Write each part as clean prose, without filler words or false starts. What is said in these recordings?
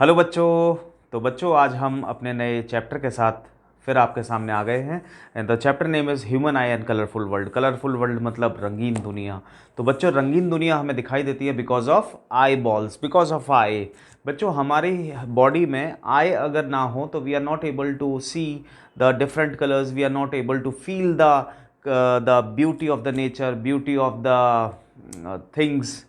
Hello बच्चों। तो बच्चों आज हम अपने नए चैप्टर के साथ फिर आपके सामने आ गए हैं and the chapter name is human I and colourful world. Colourful world मतलब रंगीन दुनिया। तो बच्चों रंगीन दुनिया हमें दिखाई देती है because of eyeballs, because of eye. बच्चों हमारी बॉडी में आई अगर ना हो तो we are not able to see the different colours, we are not able to feel the beauty of the nature, beauty of the things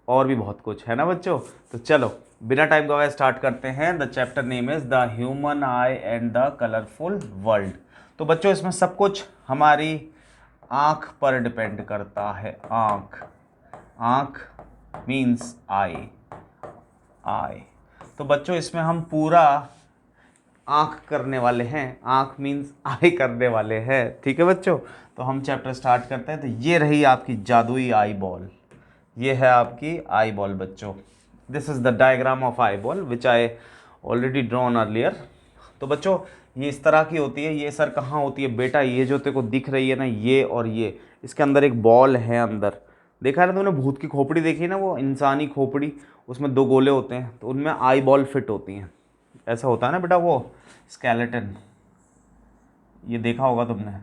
और भी बहुत कुछ है ना बच्चों। तो चलो बिना टाइम गवाए स्टार्ट करते हैं। The chapter name is the human I and the colourful world. तो बच्चों इसमें सब कुछ हमारी आँख पर डिपेंड करता है। आँख, आँख मीन्स आई, आई। तो बच्चों इसमें हम पूरा आँख करने वाले हैं। आँख मीन्स आई करने वाले हैं, ठीक है बच्चों। तो हम चैप्टर स्टार्ट करते हैं। तो ये रही आपकी जादुई आई बॉल, ये है आपकी आई बॉल बच्चों। This is the diagram of eye ball which I already drawn earlier. तो बच्चों ये इस तरह की होती है। ये सर कहाँ होती है बेटा? ये जो तेरे को दिख रही है ना, ये और ये, इसके अंदर एक बॉल है अंदर। देखा है ना तुमने भूत की खोपड़ी देखी है ना, वो इंसानी खोपड़ी, उसमें दो गोले होते हैं तो उनमें आई बॉल फिट होती हैं। ऐसा होता है ना बेटा, वो स्केलेटन, ये देखा होगा तुमने,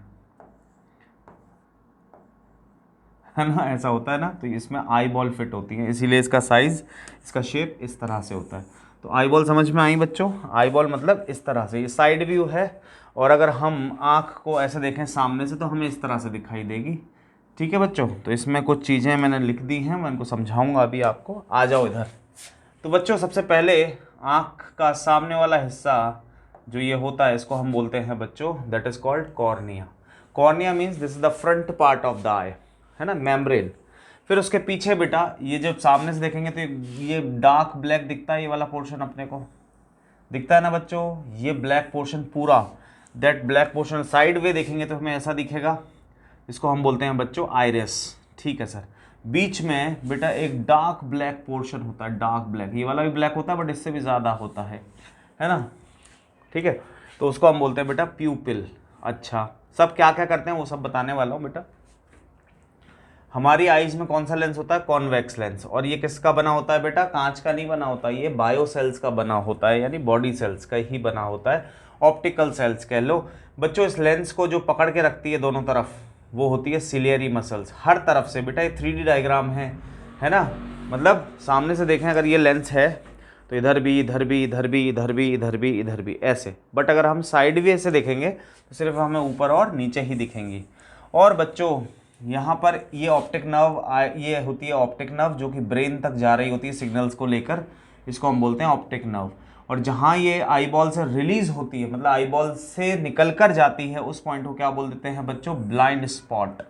है ना, ऐसा होता है ना। तो इसमें आई बॉल फिट होती है, इसीलिए इसका साइज़, इसका शेप इस तरह से होता है। तो आई बॉल समझ में आई बच्चों? आई बॉल मतलब इस तरह से, ये साइड व्यू है। और अगर हम आँख को ऐसे देखें सामने से तो हमें इस तरह से दिखाई देगी, ठीक है बच्चों। तो इसमें कुछ चीज़ें मैंने लिख दी हैं, मैं इनको समझाऊंगा अभी आपको। आ जाओ इधर। तो बच्चों सबसे पहले आँख का सामने वाला हिस्सा जो ये होता है, इसको हम बोलते हैं बच्चों, that is called cornea. Cornea means this is the front part of the eye, है ना, मेम्ब्रेन। फिर उसके पीछे बेटा, ये जब सामने से देखेंगे तो ये डार्क ब्लैक दिखता है, ये वाला पोर्शन अपने को दिखता है ना बच्चों, ये ब्लैक पोर्शन पूरा, that black portion side way देखेंगे तो हमें ऐसा दिखेगा। इसको हम बोलते हैं बच्चों आइरिस, ठीक है सर। बीच में बेटा एक डार्क ब्लैक पोर्शन होता है, डार्क ब्लैक, ये वाला भी ब्लैक होता है बट इससे भी ज़्यादा होता है ना, ठीक है। तो उसको हम बोलते हैं बेटा प्यूपिल। अच्छा, सब क्या क्या करते हैं वो सब बताने वाला हूँ बेटा। हमारी आईज में कौन सा लेंस होता है? Convex lens. और ये किसका बना होता है बेटा? कांच का नहीं बना होता, ये बायो सेल्स का बना होता है, यानी बॉडी सेल्स का ही बना होता है, ऑप्टिकल सेल्स कह लो बच्चों। इस लेंस को जो पकड़ के रखती है दोनों तरफ, वो होती है सिलियरी मसल्स, हर तरफ से बेटा। ये 3D डायग्राम है ना, मतलब सामने से देखें अगर ये लेंस है तो इधर भी, इधर भी, इधर भी, इधर भी, इधर भी, इधर भी, ऐसे। बट अगर हम साइड वे से देखेंगे तो सिर्फ हमें ऊपर और नीचे ही दिखेंगी। और बच्चों यहाँ पर ये ऑप्टिक नर्व, ये होती है ऑप्टिक नर्व जो कि ब्रेन तक जा रही होती है सिग्नल्स को लेकर, इसको हम बोलते हैं ऑप्टिक नर्व। और जहाँ ये आई बॉल से रिलीज होती है, मतलब आई बॉल से निकल कर जाती है, उस पॉइंट को क्या बोल देते हैं बच्चों? Blind spot.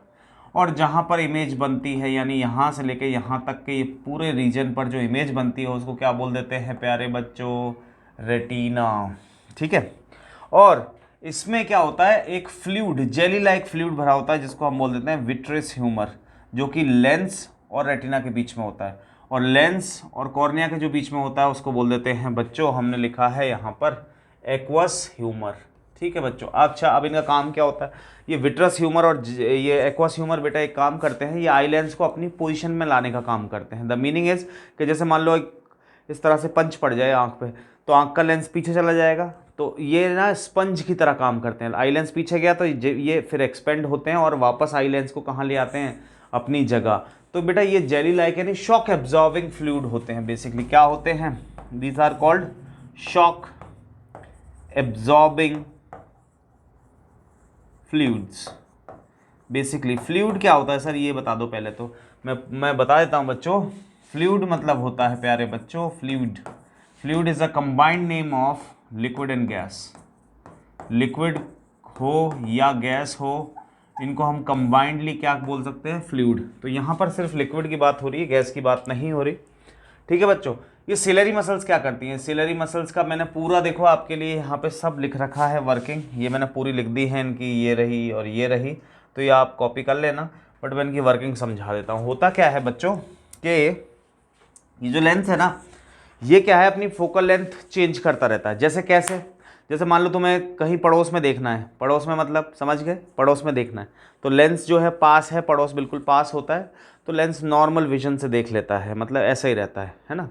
और जहाँ पर इमेज बनती है, यानी यहाँ से लेके यहाँ तक के ये पूरे रीजन पर जो इमेज बनती है उसको क्या बोल देते हैं प्यारे बच्चों? रेटिना, ठीक है। और इसमें क्या होता है? एक फ्लूइड, जेली लाइक फ्लूइड भरा होता है जिसको हम बोल देते हैं विट्रेस ह्यूमर, जो कि लेंस और रेटिना के बीच में होता है। और लेंस और कॉर्निया के जो बीच में होता है उसको बोल देते हैं बच्चों, हमने लिखा है यहाँ पर एक्वस ह्यूमर, ठीक है बच्चों। अच्छा, अब इनका काम क्या होता है? ये विट्रस ह्यूमर और ये एक्वस ह्यूमर बेटा एक काम करते हैं, ये आई लेंस को अपनी पोजीशन में लाने का काम करते हैं। द मीनिंग इज कि जैसे मान लो इस तरह से पंच पड़ जाए आँख पे, तो आँख का लेंस पीछे चला जाएगा। तो ये ना स्पंज की तरह काम करते हैं। आई लेंस पीछे गया तो ये फिर एक्सपेंड होते हैं और वापस आई लेंस को कहाँ ले आते हैं? अपनी जगह। तो बेटा ये जेली लाइक यानी शॉक एब्जॉर्बिंग फ्लूइड होते हैं। बेसिकली क्या होते हैं? These are called shock absorbing fluids. Basically fluid क्या होता है सर, ये बता दो पहले तो। मैं बता देता हूँ बच्चों। फ्लूइड मतलब होता है प्यारे बच्चों, fluid is a combined name of liquid and gas. Liquid हो या गैस हो, इनको हम कंबाइंडली क्या बोल सकते हैं? फ्लूइड। तो यहाँ पर सिर्फ लिक्विड की बात हो रही है, गैस की बात नहीं हो रही, ठीक है बच्चों। ये सिलरी मसल्स क्या करती हैं? सिलरी मसल्स का मैंने पूरा देखो आपके लिए यहाँ पे सब लिख रखा है वर्किंग, ये मैंने पूरी लिख दी है इनकी, ये रही और ये रही, तो ये आप कॉपी कर लेना। बट मैं इनकी वर्किंग समझा देता हूँ। होता क्या है बच्चों कि ये जो लेंस है ना, ये क्या है, अपनी फोकल लेंथ चेंज करता रहता है। जैसे कैसे? जैसे मान लो तुम्हें कहीं पड़ोस में देखना है, पड़ोस में मतलब समझ गए, पड़ोस में देखना है तो लेंस जो है पास है, पड़ोस बिल्कुल पास होता है, तो लेंस नॉर्मल विजन से देख लेता है, मतलब ऐसा ही रहता है ना।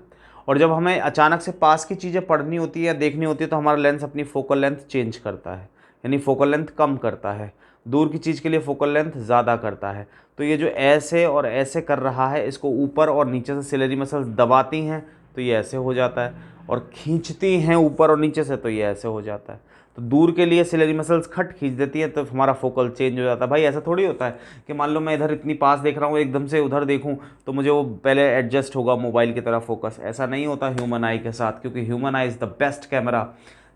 और जब हमें अचानक से पास की चीज़ें पढ़नी होती है या देखनी होती है तो हमारा लेंस अपनी फोकल लेंथ चेंज करता है, यानी फोकल लेंथ कम करता है, दूर की चीज़ के लिए फोकल लेंथ ज़्यादा करता है। तो ये जो ऐसे और ऐसे कर रहा है, इसको ऊपर और नीचे से सिलेरी मसल्स दबाती हैं तो ये ऐसे हो जाता है, और खींचती हैं ऊपर और नीचे से तो ये ऐसे हो जाता है। तो दूर के लिए सिलेरी मसल्स खट खींच देती है तो हमारा फोकल चेंज हो जाता है। भाई ऐसा थोड़ी होता है कि मान लो मैं इधर इतनी पास देख रहा हूँ, एकदम से उधर देखूँ तो मुझे वो पहले एडजस्ट होगा मोबाइल की तरह फोकस। ऐसा नहीं होता ह्यूमन आई के साथ, क्योंकि human I is the best camera.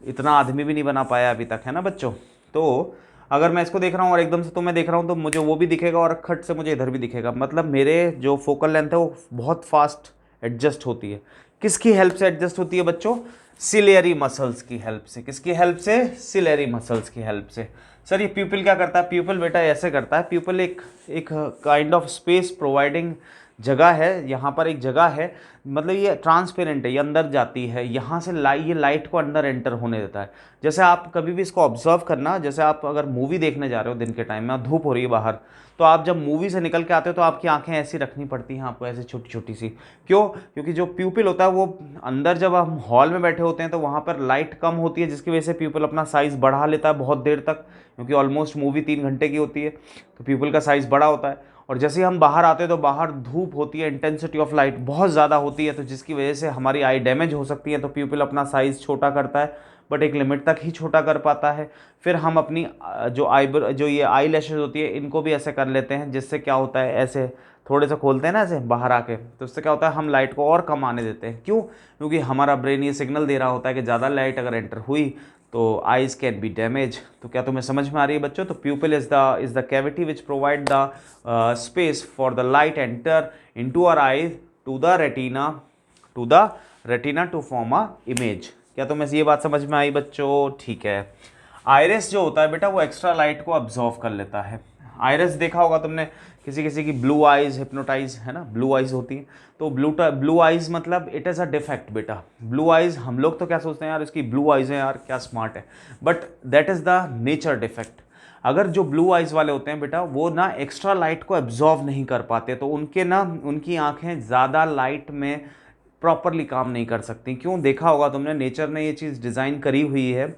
इतना आदमी भी नहीं बना पाया अभी तक, है ना बच्चों। तो अगर मैं इसको देख रहा हूँ और एकदम से तो मैं देख रहा हूँ तो मुझे वो भी दिखेगा और खट से मुझे इधर भी दिखेगा, मतलब मेरे जो फोकल लेंथ है वो बहुत फास्ट एडजस्ट होती है। किसकी हेल्प से एडजस्ट होती है बच्चों? सिलेरी मसल्स की हेल्प से। किसकी हेल्प से? सिलेरी मसल्स की हेल्प से। सर ये प्यूपिल क्या करता है? प्यूपिल बेटा ऐसे करता है, प्यूपिल एक काइंड ऑफ स्पेस प्रोवाइडिंग जगह है, यहाँ पर एक जगह है, मतलब ये ट्रांसपेरेंट है, ये अंदर जाती है, यहाँ से ये लाइट को अंदर एंटर होने देता है। जैसे आप कभी भी इसको ऑब्जर्व करना, जैसे आप अगर मूवी देखने जा रहे हो दिन के टाइम में, धूप हो रही है बाहर, तो आप जब मूवी से निकल के आते हो तो आपकी आंखें ऐसी रखनी पड़ती हैं आपको, ऐसे छोटी छोटी सी। क्यों? क्योंकि जो प्यूपिल होता है वो अंदर, जब हम हॉल में बैठे होते हैं तो वहाँ पर लाइट कम होती है, जिसकी वजह से प्यूपिल अपना साइज़ बढ़ा लेता है बहुत देर तक, क्योंकि ऑलमोस्ट मूवी 3 घंटे की होती है, तो प्यूपिल का साइज़ बड़ा होता है। और जैसे ही हम बाहर आते हैं तो बाहर धूप होती है, इंटेंसिटी ऑफ लाइट बहुत ज़्यादा होती है, तो जिसकी वजह से हमारी आई डैमेज हो सकती है, तो प्यूपिल अपना साइज़ छोटा करता है, बट एक लिमिट तक ही छोटा कर पाता है। फिर हम अपनी जो ये आई लैशेज होती है इनको भी ऐसे कर लेते हैं, जिससे क्या होता है, ऐसे थोड़े से खोलते हैं ना ऐसे बाहर आके, तो उससे क्या होता है, हम लाइट को और कम आने देते हैं। क्यों? क्योंकि हमारा ब्रेन ये सिग्नल दे रहा होता है कि ज़्यादा लाइट अगर एंटर हुई तो आइज कैन बी डैमेज। तो क्या तुम्हें समझ में आ रही है बच्चों? तो pupil is the cavity which provide the space for the light enter into our eye to the retina to form a image. क्या तुम्हें ये बात समझ में आई बच्चों? ठीक है। आइरिस जो होता है बेटा वो एक्स्ट्रा लाइट को अब्जॉर्व कर लेता है। आइरिस देखा होगा तुमने, किसी किसी की ब्लू आइज हिप्नोटाइज, है ना, ब्लू आइज होती है। तो ब्लू आइज मतलब इट इज़ अ डिफेक्ट बेटा। ब्लू आइज हम लोग तो क्या सोचते हैं, यार इसकी ब्लू आइज है, यार क्या स्मार्ट है, but that is the nature defect. अगर जो ब्लू आइज वाले होते हैं बेटा वो ना एक्स्ट्रा लाइट को एब्जॉर्व नहीं कर पाते, तो उनकी आंखें ज़्यादा लाइट में प्रॉपरली काम नहीं कर सकती। क्यों? देखा होगा तुमने, नेचर ने ये चीज़ डिज़ाइन करी हुई है।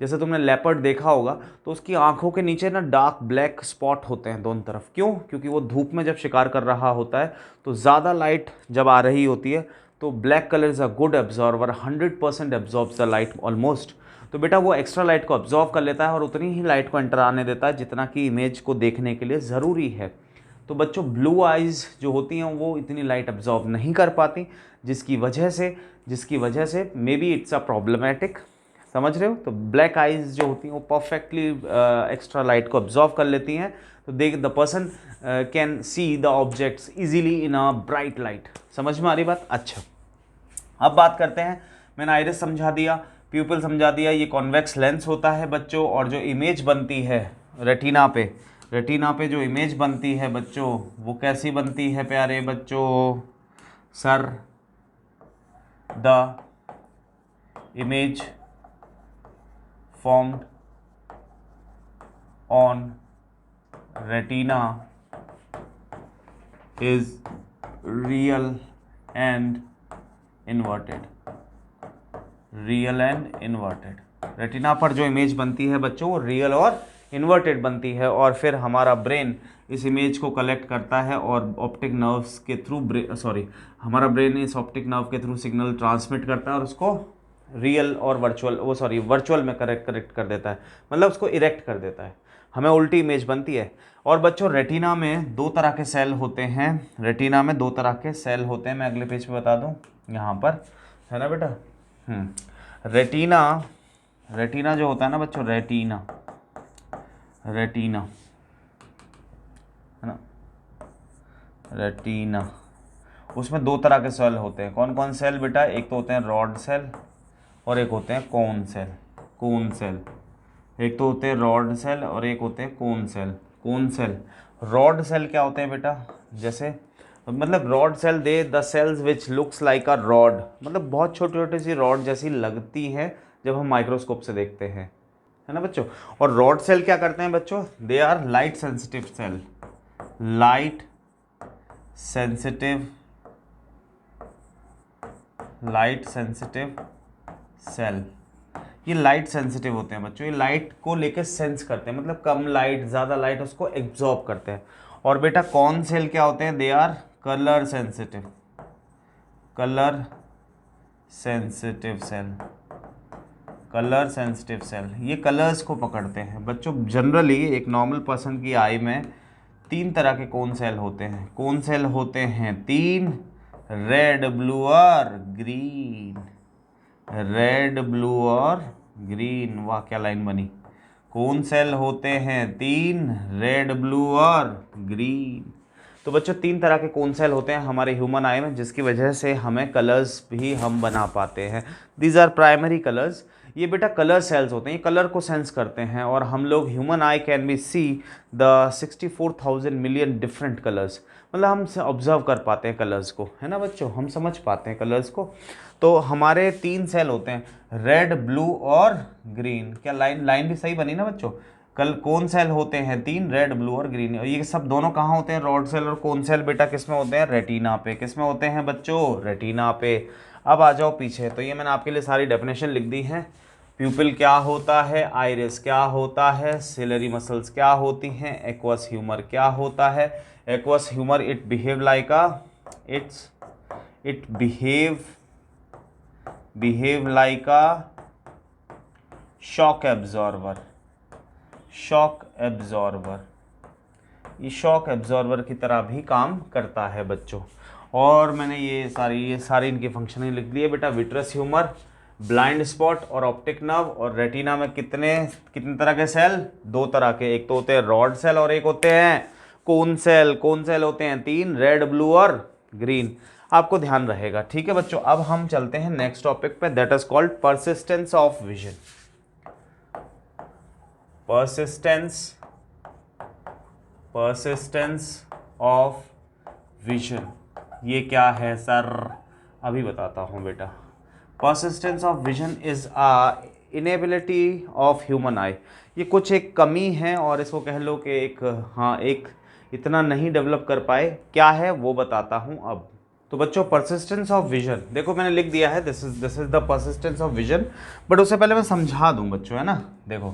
जैसे तुमने लेपर्ड देखा होगा तो उसकी आंखों के नीचे ना डार्क ब्लैक स्पॉट होते हैं दोनों तरफ। क्यों? क्योंकि वो धूप में जब शिकार कर रहा होता है तो ज़्यादा लाइट जब आ रही होती है तो black colour is a good absorber, 100% absorbs the light almost. तो बेटा वो एक्स्ट्रा लाइट को ऑब्जॉर्व कर लेता है और उतनी ही लाइट को एंटर आने देता है जितना कि इमेज को देखने के लिए ज़रूरी है। तो बच्चों ब्लू आइज़ जो होती हैं वो इतनी लाइट एब्जॉर्ब नहीं कर पाती, जिसकी वजह से may be it's a problematic. समझ रहे हो? तो ब्लैक आइज़ जो होती हैं वो परफेक्टली एक्स्ट्रा लाइट को एब्जॉर्व कर लेती हैं, तो the person can see the objects easily in a bright light. समझ में आ रही बात? अच्छा, अब बात करते हैं, मैंने आइरिस समझा दिया, प्यूपिल समझा दिया, ये कॉन्वेक्स लेंस होता है बच्चों, और जो इमेज बनती है रेटिना पे जो इमेज बनती है बच्चों वो कैसी बनती है प्यारे बच्चों? Sir the image formed on retina is real and inverted। Retina पर जो इमेज बनती है बच्चों वो रियल और इन्वर्टेड बनती है, और फिर हमारा ब्रेन इस इमेज को कलेक्ट करता है और ऑप्टिक नर्व्स के थ्रू हमारा ब्रेन इस ऑप्टिक नर्व के थ्रू सिग्नल ट्रांसमिट करता है और उसको रियल और वर्चुअल में करेक्ट कर देता है, मतलब उसको इरेक्ट कर देता है, हमें उल्टी इमेज बनती है। और बच्चों रेटिना में 2 तरह के सेल होते हैं, मैं अगले पेज पे बता दूं, यहाँ पर है ना बेटा। रेटिना जो होता है ना बच्चों, रेटिना है ना, रेटिना, उसमें 2 तरह के सेल होते हैं। कौन कौन सेल बेटा? एक तो होते हैं रॉड सेल और एक होते हैं कोन सेल। एक तो होते हैं रॉड सेल और एक होते हैं कोन सेल। रॉड सेल क्या होते हैं बेटा? जैसे मतलब rod cell the cells which looks like a rod, मतलब बहुत छोटी छोटी सी रॉड जैसी लगती है जब हम माइक्रोस्कोप से देखते हैं, है ना बच्चों। और रॉड सेल क्या करते हैं बच्चों? They are light sensitive light sensitive cell. ये लाइट सेंसिटिव होते हैं बच्चों, ये लाइट को लेकर सेंस करते हैं, मतलब कम लाइट ज़्यादा लाइट उसको एब्जॉर्ब करते हैं। और बेटा कौन सेल क्या होते हैं? They are colour sensitive, colour sensitive cell, colour sensitive cell. ये कलर्स को पकड़ते हैं बच्चों। जनरली एक नॉर्मल पर्सन की आई में 3 तरह के कोन सेल होते हैं। कोन सेल होते हैं 3, रेड, ब्लू और ग्रीन। रेड, ब्लू और ग्रीन। वाह क्या लाइन बनी। कोन सेल होते हैं 3, रेड, ब्लू और ग्रीन। तो बच्चों 3 तरह के कोन सेल होते हैं हमारे ह्यूमन आई में, जिसकी वजह से हमें कलर्स भी हम बना पाते हैं। These are primary colours. ये बेटा कलर सेल्स होते हैं, ये कलर को सेंस करते हैं। और हम लोग human eye can be see the 64,000 million different colours, मतलब हम ऑब्जर्व कर पाते हैं कलर्स को, है ना बच्चों, हम समझ पाते हैं कलर्स को। तो हमारे 3 सेल होते हैं, रेड, ब्लू और ग्रीन। क्या लाइन भी सही बनी ना बच्चों? कल कौन सेल होते हैं 3, रेड, ब्लू और ग्रीन। और ये सब दोनों कहाँ होते हैं? रॉड सेल और कोन सेल बेटा किस में होते हैं? रेटिना पे। किस में होते हैं बच्चों? रेटिना पे। अब आ जाओ पीछे। तो ये मैंने आपके लिए सारी डेफिनेशन लिख दी है। प्यूपिल क्या होता है, आइरिस क्या होता है, सिलरी मसल्स क्या होती हैं, एक्वस ह्यूमर क्या होता है। Aqueous humour it behave like a it behave like a shock absorber. Shock absorber, ये शॉक एब्जॉर्बर की तरह भी काम करता है बच्चों। और मैंने ये सारी इनके फंक्शन लिख दिए बेटा। विट्रस ह्यूमर, ब्लाइंड स्पॉट और ऑप्टिक नर्व। और रेटिना में कितने तरह के सेल? 2 तरह के। एक तो होते हैं रॉड सेल और एक होते हैं कोन सेल। कोन सेल होते हैं 3, रेड, ब्लू और ग्रीन। आपको ध्यान रहेगा, ठीक है बच्चों। अब हम चलते हैं नेक्स्ट टॉपिक पे, that is called persistence of vision. Persistence of vision, ये क्या है सर? अभी बताता हूँ बेटा। Persistence of vision is a inability of human आई। ये कुछ एक कमी है, और इसको कह लो कि एक इतना नहीं डेवलप कर पाए। क्या है वो बताता हूँ अब। तो बच्चों परसिस्टेंस ऑफ विजन, देखो मैंने लिख दिया है, this is the persistence of vision. But उससे पहले मैं समझा दूँ बच्चों, है ना। देखो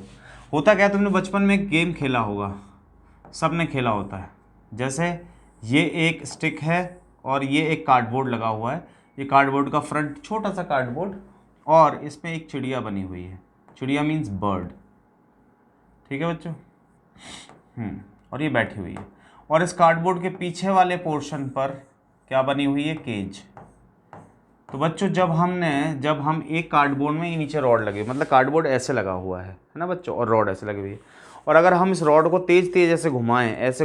होता क्या है, तुमने बचपन में एक गेम खेला होगा, सबने खेला होता है। जैसे ये एक स्टिक है और ये एक कार्डबोर्ड लगा हुआ है। ये कार्डबोर्ड का फ्रंट छोटा सा कार्डबोर्ड, और इसमें एक चिड़िया बनी हुई है। चिड़िया मीन्स बर्ड, ठीक है बच्चों। और ये बैठी हुई है। और इस कार्डबोर्ड के पीछे वाले पोर्शन पर क्या बनी हुई है? केज। तो बच्चों जब हम एक कार्डबोर्ड में, ये नीचे रॉड लगे, मतलब कार्डबोर्ड ऐसे लगा हुआ है ना बच्चों, और रॉड ऐसे लगी हुई है। और अगर हम इस रॉड को तेज ऐसे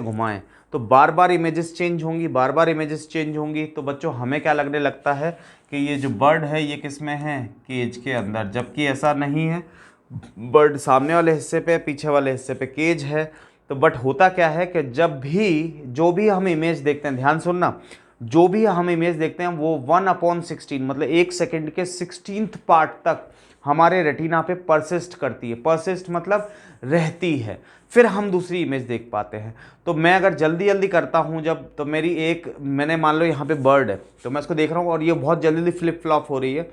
घुमाएं तो बार बार इमेजेस चेंज होंगी। तो बच्चों हमें क्या लगने लगता है कि ये जो बर्ड है ये किस में है? केज के अंदर। जबकि ऐसा नहीं है, बर्ड सामने वाले हिस्से पे, पीछे वाले हिस्से पे केज है। तो बट होता क्या है कि जो भी हम इमेज देखते हैं, ध्यान सुनना, जो भी हम इमेज देखते हैं वो 1/16 मतलब 1 सेकेंड के 16th पार्ट तक हमारे रेटिना पे परसिस्ट करती है। परसिस्ट मतलब रहती है, फिर हम दूसरी इमेज देख पाते हैं। तो मैं अगर जल्दी करता हूँ जब, तो मैंने मान लो यहाँ पे बर्ड है, तो मैं इसको देख रहा हूँ और ये बहुत जल्दी फ्लिप फ्लॉप हो रही है।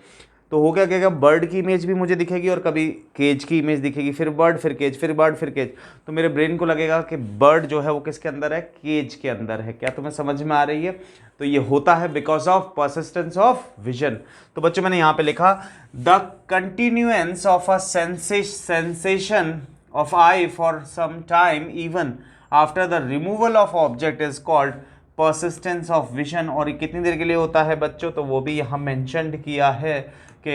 तो हो क्या बर्ड की इमेज भी मुझे दिखेगी और कभी केज की इमेज दिखेगी, फिर बर्ड, फिर केज, फिर बर्ड, फिर केज। तो मेरे ब्रेन को लगेगा कि बर्ड जो है वो किसके अंदर है? केज के अंदर है। क्या तुम्हें समझ में आ रही है? तो ये होता है because of persistence of vision. तो बच्चों मैंने यहाँ पे लिखा, the continuance of a sensation of eye for some time even after the removal of object is called persistence of vision. और ये कितनी देर के लिए होता है बच्चों? तो वो भी यहाँ मेंशन्ड किया है कि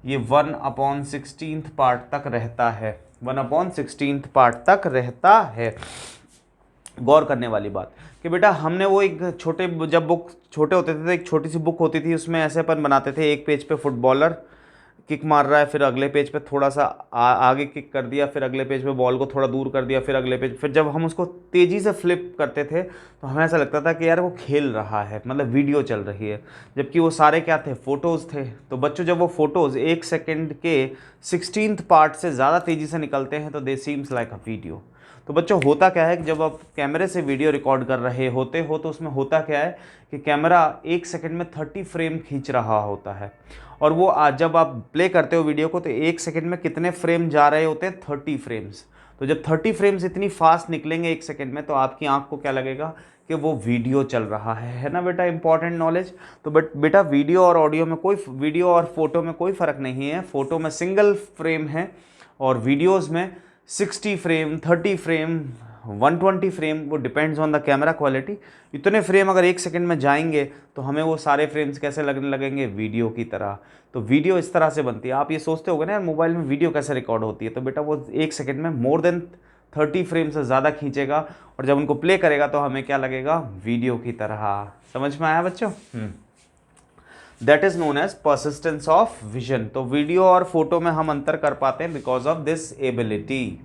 ये 1/16 पार्ट तक रहता है। 1/16 पार्ट तक रहता है। गौर करने वाली बात कि बेटा हमने वो एक जब बुक छोटे होते थे तो एक छोटी सी बुक होती थी, उसमें ऐसे अपन बनाते थे, एक पेज पे फुटबॉलर किक मार रहा है, फिर अगले पेज पे थोड़ा सा आगे किक कर दिया, फिर अगले पेज पे बॉल को थोड़ा दूर कर दिया, फिर अगले पेज। फिर जब हम उसको तेज़ी से फ्लिप करते थे तो हमें ऐसा लगता था कि यार वो खेल रहा है, मतलब वीडियो चल रही है, जबकि वो सारे क्या थे? फ़ोटोज़ थे। तो बच्चों जब वो फ़ोटोज़ 1 सेकेंड के 16th पार्ट से ज़्यादा तेज़ी से निकलते हैं तो दे सीम्स लाइक अ वीडियो। तो बच्चों होता क्या है कि जब आप कैमरे से वीडियो रिकॉर्ड कर रहे होते हो तो उसमें होता क्या है कि कैमरा 1 सेकंड में 30 फ्रेम खींच रहा होता है, और वो जब आप प्ले करते हो वीडियो को तो 1 सेकंड में कितने फ्रेम जा रहे होते हैं, 30 फ्रेम्स। तो जब 30 फ्रेम्स इतनी फास्ट निकलेंगे 1 सेकंड में, तो आपकी आंख को क्या लगेगा कि वो वीडियो चल रहा है ना बेटा, इंपॉर्टेंट नॉलेज। तो बेटा वीडियो और ऑडियो में कोई, वीडियो और फोटो में कोई फ़र्क नहीं है। फोटो में सिंगल फ्रेम है और वीडियोस में 60 फ्रेम, 30 फ्रेम, 120 फ्रेम, वो depends on the camera quality. इतने फ्रेम अगर 1 सेकंड में जाएंगे तो हमें वो सारे फ्रेम्स कैसे लगने लगेंगे, वीडियो की तरह। तो वीडियो इस तरह से बनती है। आप ये सोचते होगे ना मोबाइल में वीडियो कैसे रिकॉर्ड होती है, तो बेटा वो 1 सेकंड में मोर देन 30 फ्रेम से ज़्यादा खींचेगा, और जब उनको प्ले करेगा तो हमें क्या लगेगा, वीडियो की तरह। समझ में आया बच्चों? That is known as persistence of vision. तो वीडियो और फोटो में हम अंतर कर पाते हैं बिकॉज ऑफ दिस एबिलिटी।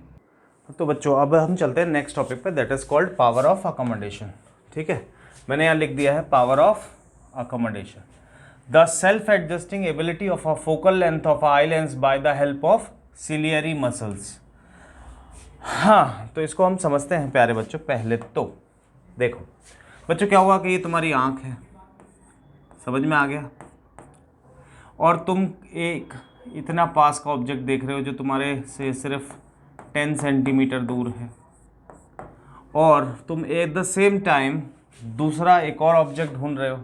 तो बच्चों अब हम चलते हैं नेक्स्ट टॉपिक पे, that is called power of accommodation. ठीक है, मैंने यहाँ लिख दिया है power of accommodation, the self adjusting ability of a focal length of eye lens by the help of ciliary muscles. हाँ, तो इसको हम समझते हैं प्यारे बच्चों। पहले तो देखो बच्चों, क्या हुआ कि ये तुम्हारी आंख है, समझ में आ गया, और तुम एक इतना पास का ऑब्जेक्ट देख रहे हो जो तुम्हारे से सिर्फ 10 सेंटीमीटर दूर है, और तुम एट द सेम टाइम दूसरा एक और ऑब्जेक्ट ढूंढ रहे हो।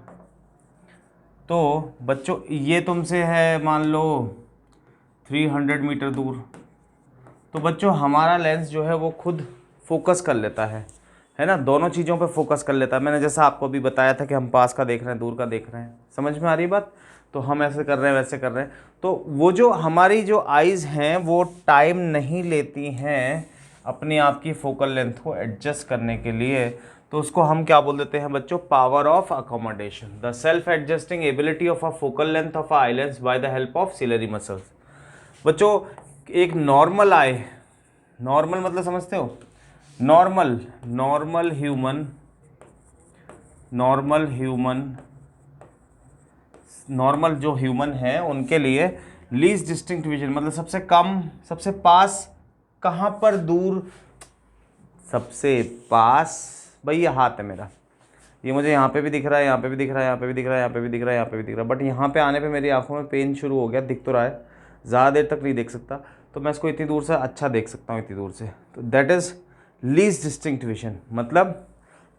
तो बच्चों ये तुमसे है मान लो 300 मीटर दूर, तो बच्चों हमारा लेंस जो है वो खुद फोकस कर लेता है ना, दोनों चीज़ों पे फोकस कर लेता है। मैंने जैसा आपको अभी बताया था कि हम पास का देख रहे हैं, दूर का देख रहे हैं, समझ में आ रही बात? तो हम ऐसे कर रहे हैं, वैसे कर रहे हैं। तो वो जो हमारी जो आइज़ हैं वो टाइम नहीं लेती हैं अपनी आप की फोकल लेंथ को एडजस्ट करने के लिए, तो उसको हम क्या बोल देते हैं बच्चों, power of accommodation, the self adjusting ability of a focal length of eye lens by the help of ciliary muscles. बच्चों एक नॉर्मल आई, नॉर्मल मतलब समझते हो, normal normal human normal human normal जो ह्यूमन है उनके लिए लीस्ट डिस्टिंक्ट विजन मतलब सबसे कम, सबसे पास, कहाँ पर दूर, सबसे पास, भाई ये हाथ है मेरा, ये मुझे यहाँ पे भी दिख रहा है, यहाँ पे भी दिख रहा है, यहाँ पे भी दिख रहा है, यहाँ पे भी दिख रहा है, यहाँ पे भी दिख रहा है, बट यहाँ पे आने पे मेरी आंखों में पेन शुरू हो गया, दिख तो रहा है, ज़्यादा देर तक नहीं देख सकता, तो मैं इसको इतनी दूर से अच्छा देख सकता हूँ, इतनी दूर से। तो that is least distinct vision, मतलब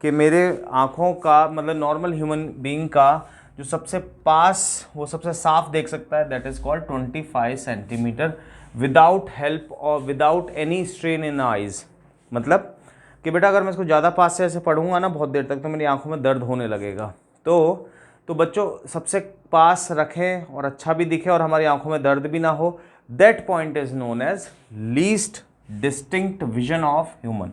कि मेरे आँखों का मतलब नॉर्मल ह्यूमन बीइंग का जो सबसे पास, वो सबसे साफ देख सकता है, that is called 25 centimetre without help और without any strain in eyes. मतलब कि बेटा अगर मैं इसको ज़्यादा पास से ऐसे पढ़ूंगा ना बहुत देर तक तो मेरी आंखों में दर्द होने लगेगा। तो बच्चों सबसे पास रखें और अच्छा भी दिखे और हमारी आंखों में दर्द भी ना हो, that point is known as least distinct vision of human.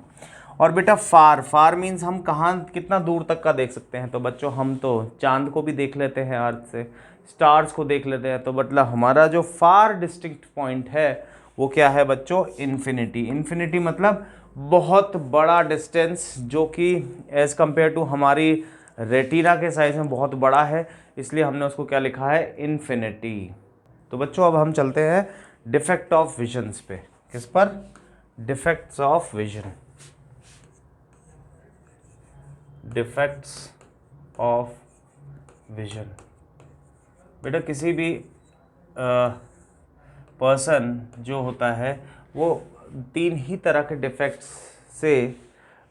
और बेटा फार, फार मीन्स हम कहाँ कितना दूर तक का देख सकते हैं, तो बच्चों हम तो चांद को भी देख लेते हैं अर्थ से, स्टार्स को देख लेते हैं, तो मतलब हमारा जो फार डिस्टिंक्ट पॉइंट है वो क्या है बच्चों, इन्फिनिटी। इन्फिनिटी मतलब बहुत बड़ा डिस्टेंस जो कि एज़ कंपेयर टू हमारी रेटिना के साइज में बहुत बड़ा है, इसलिए हमने उसको क्या लिखा है, इन्फिनिटी। तो बच्चों अब हम चलते हैं डिफेक्ट ऑफ विजन्स पे। किस पर? Defects of vision. Defects of vision. बेटा किसी भी पर्सन जो होता है वो 3 ही तरह के डिफेक्ट्स से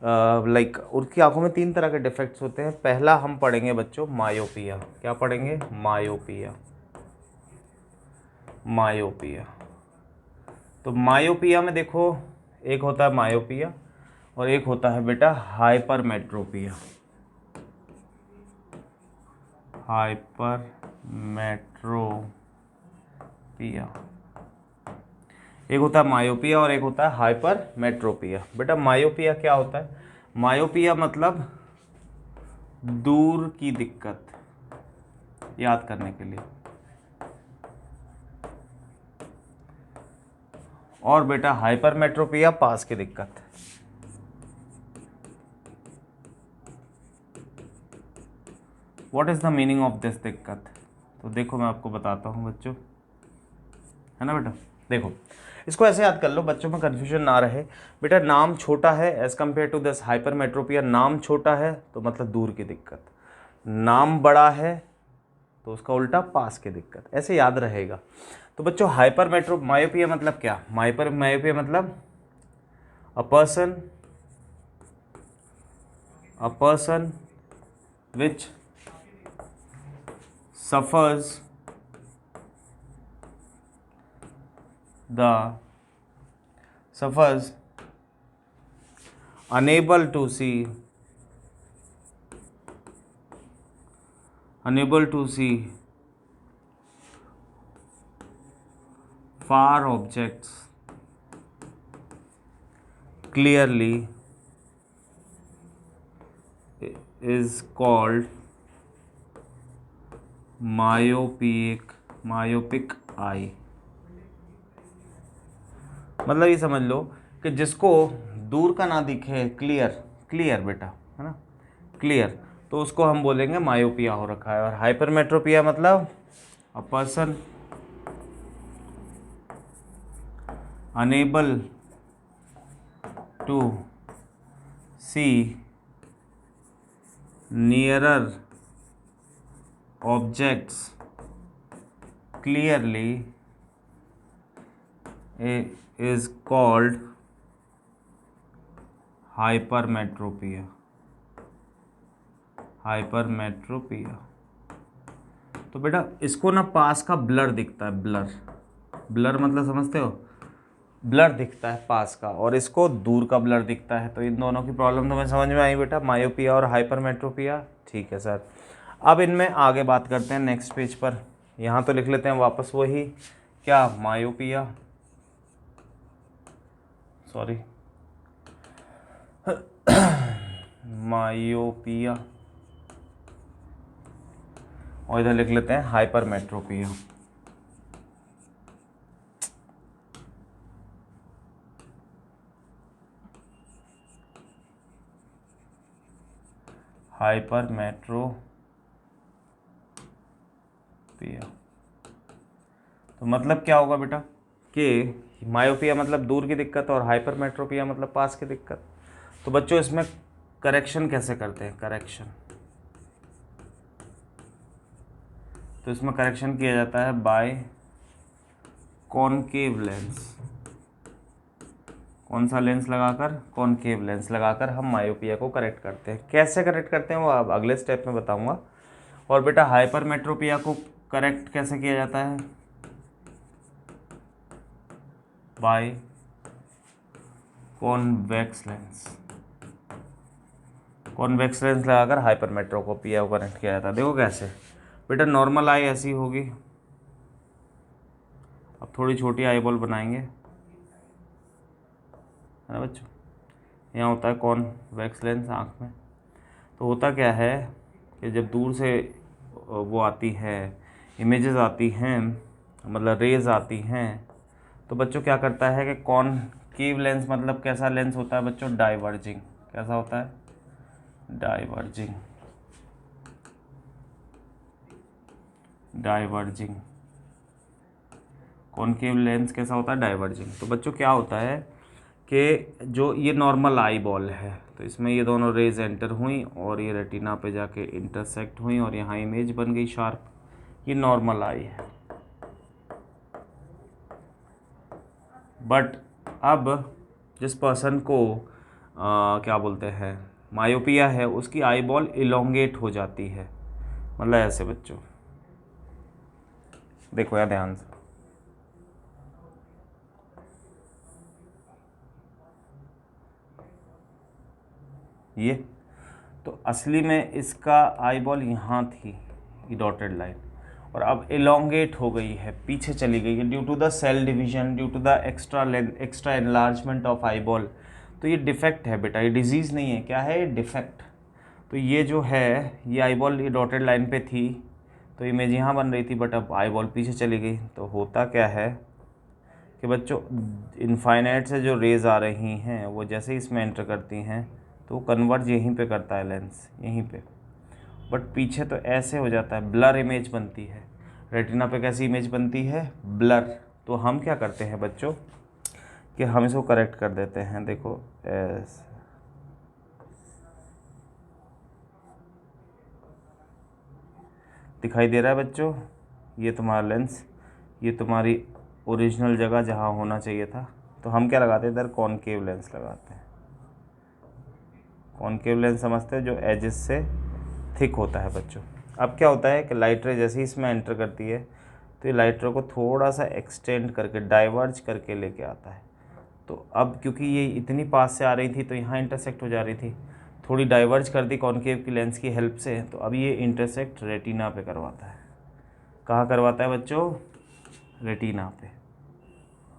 लाइक उसकी आंखों में 3 तरह के डिफेक्ट्स होते हैं। पहला हम पढ़ेंगे बच्चों मायोपिया। क्या पढ़ेंगे? मायोपिया। मायोपिया। तो मायोपिया में देखो एक होता है मायोपिया और एक होता है बेटा हाइपरमेट्रोपिया। हाइपरमेट्रोपिया, एक होता है मायोपिया और एक होता है हाइपरमेट्रोपिया। बेटा मायोपिया क्या होता है? मायोपिया मतलब दूर की दिक्कत, याद करने के लिए। और बेटा हाइपरमेट्रोपिया पास की दिक्कत। What is the meaning of this दिक्कत? तो देखो मैं आपको बताता हूँ बच्चों, है ना बेटा। देखो इसको ऐसे याद कर लो, बच्चों में कन्फ्यूजन ना रहे। बेटा नाम छोटा है as compare to this hypermetropia, नाम छोटा है तो मतलब दूर की दिक्कत, नाम बड़ा है तो उसका उल्टा पास की दिक्कत, ऐसे याद रहेगा। तो बच्चों मायोपिया मतलब क्या, मायोपिया मतलब a person which suffers unable to see far objects clearly is called myopic eye। मतलब ये समझ लो कि जिसको दूर का ना दिखे, क्लियर बेटा, है ना, क्लियर, तो उसको हम बोलेंगे मायोपिया हो रखा है। और हाइपरमेट्रोपिया मतलब a person unable to see nearer objects clearly is called hypermetropia। तो बेटा इसको ना पास का ब्लर दिखता है, ब्लर मतलब समझते हो, ब्लर दिखता है पास का, और इसको दूर का ब्लर दिखता है। तो इन दोनों की प्रॉब्लम तुम्हें समझ में आई बेटा, मायोपिया और हाइपरमेट्रोपिया। ठीक है सर, अब इनमें आगे बात करते हैं नेक्स्ट पेज पर। यहाँ तो लिख लेते हैं वापस वही, क्या, मायोपिया, सॉरी मायोपिया, और इधर लिख लेते हैं हाइपरमेट्रोपिया। तो मतलब क्या होगा बेटा कि मायोपिया मतलब दूर की दिक्कत और हाइपरमेट्रोपिया मतलब पास की दिक्कत। तो बच्चों इसमें करेक्शन कैसे करते हैं, तो इसमें करेक्शन किया जाता है बाय कॉनकेव लेंस। कौन सा लेंस लगाकर, कॉनकेव लेंस लगाकर हम मायोपिया को करेक्ट करते हैं। कैसे करेक्ट करते हैं वो अब अगले स्टेप में बताऊंगा। और बेटा हाइपरमेट्रोपिया को करेक्ट कैसे किया जाता है, बाय कॉन्वेक्स लेंस लगाकर हाइपरमेट्रोपिया को करेक्ट किया जाता है। देखो कैसे बेटा, नॉर्मल आई ऐसी होगी, अब थोड़ी छोटी आई बॉल बनाएंगे, है ना बच्चों। यहाँ होता है कॉन्वेक्स लेंस आँख में, तो होता क्या है कि जब दूर से वो आती है, इमेजेस आती हैं, मतलब रेज आती हैं, तो बच्चों क्या करता है कि कॉनकेव लेंस मतलब कैसा लेंस होता है बच्चों, डाइवर्जिंग। कैसा होता है, डाइवर्जिंग। कॉनकेव लेंस कैसा होता है, डाइवर्जिंग। तो बच्चों क्या होता है कि जो ये नॉर्मल आई बॉल है, तो इसमें ये दोनों रेज एंटर हुई और ये रेटिना पे जाके इंटरसेक्ट हुई और यहाँ इमेज बन गई शार्प, ये नॉर्मल आई है। बट अब जिस पर्सन को क्या बोलते हैं मायोपिया है, उसकी आई बॉल इलोंगेट हो जाती है, मतलब ऐसे बच्चों देखो यार ध्यान से, ये तो असली में इसका आई बॉल यहाँ थी, ये डॉटेड लाइन, और अब इलोंगेट हो गई है, पीछे चली गई है due to the cell division, due to the extra enlargement of eye ball. तो ये डिफेक्ट है बेटा, ये डिजीज़ नहीं है, क्या है, ये डिफेक्ट। तो ये जो है, ये आई बॉल ये डॉटेड लाइन पे थी, तो इमेज यहाँ बन रही थी, बट अब आई बॉल पीछे चली गई। तो होता क्या है कि बच्चों इनफाइनाइट से जो रेज आ रही हैं वो जैसे ही इसमें एंटर करती हैं तो कन्वर्ज यहीं पे करता है लेंस, यहीं पे, बट पीछे तो ऐसे हो जाता है, ब्लर इमेज बनती है। रेटिना पे कैसी इमेज बनती है, ब्लर। तो हम क्या करते हैं बच्चों, कि हम इसको करेक्ट कर देते हैं। देखो ऐसे दिखाई दे रहा है बच्चों, ये तुम्हारा लेंस, ये तुम्हारी ओरिजिनल जगह जहाँ होना चाहिए था। तो हम क्या लगाते हैं, इधर कॉनकेव लेंस लगाते हैं। कॉनकेव लेंस समझते हैं, जो एजेस से थिक होता है बच्चों। अब क्या होता है कि लाइट रे जैसे ही इसमें एंटर करती है तो ये लाइट रे को थोड़ा सा एक्सटेंड करके, डाइवर्ज करके लेके आता है। तो अब क्योंकि ये इतनी पास से आ रही थी तो यहाँ इंटरसेक्ट हो जा रही थी, थोड़ी डाइवर्ज कर दी कॉनकेव की लेंस की हेल्प से, तो अब ये इंटरसेक्ट रेटिना पे करवाता है। कहाँ करवाता है बच्चों, रेटिना पे,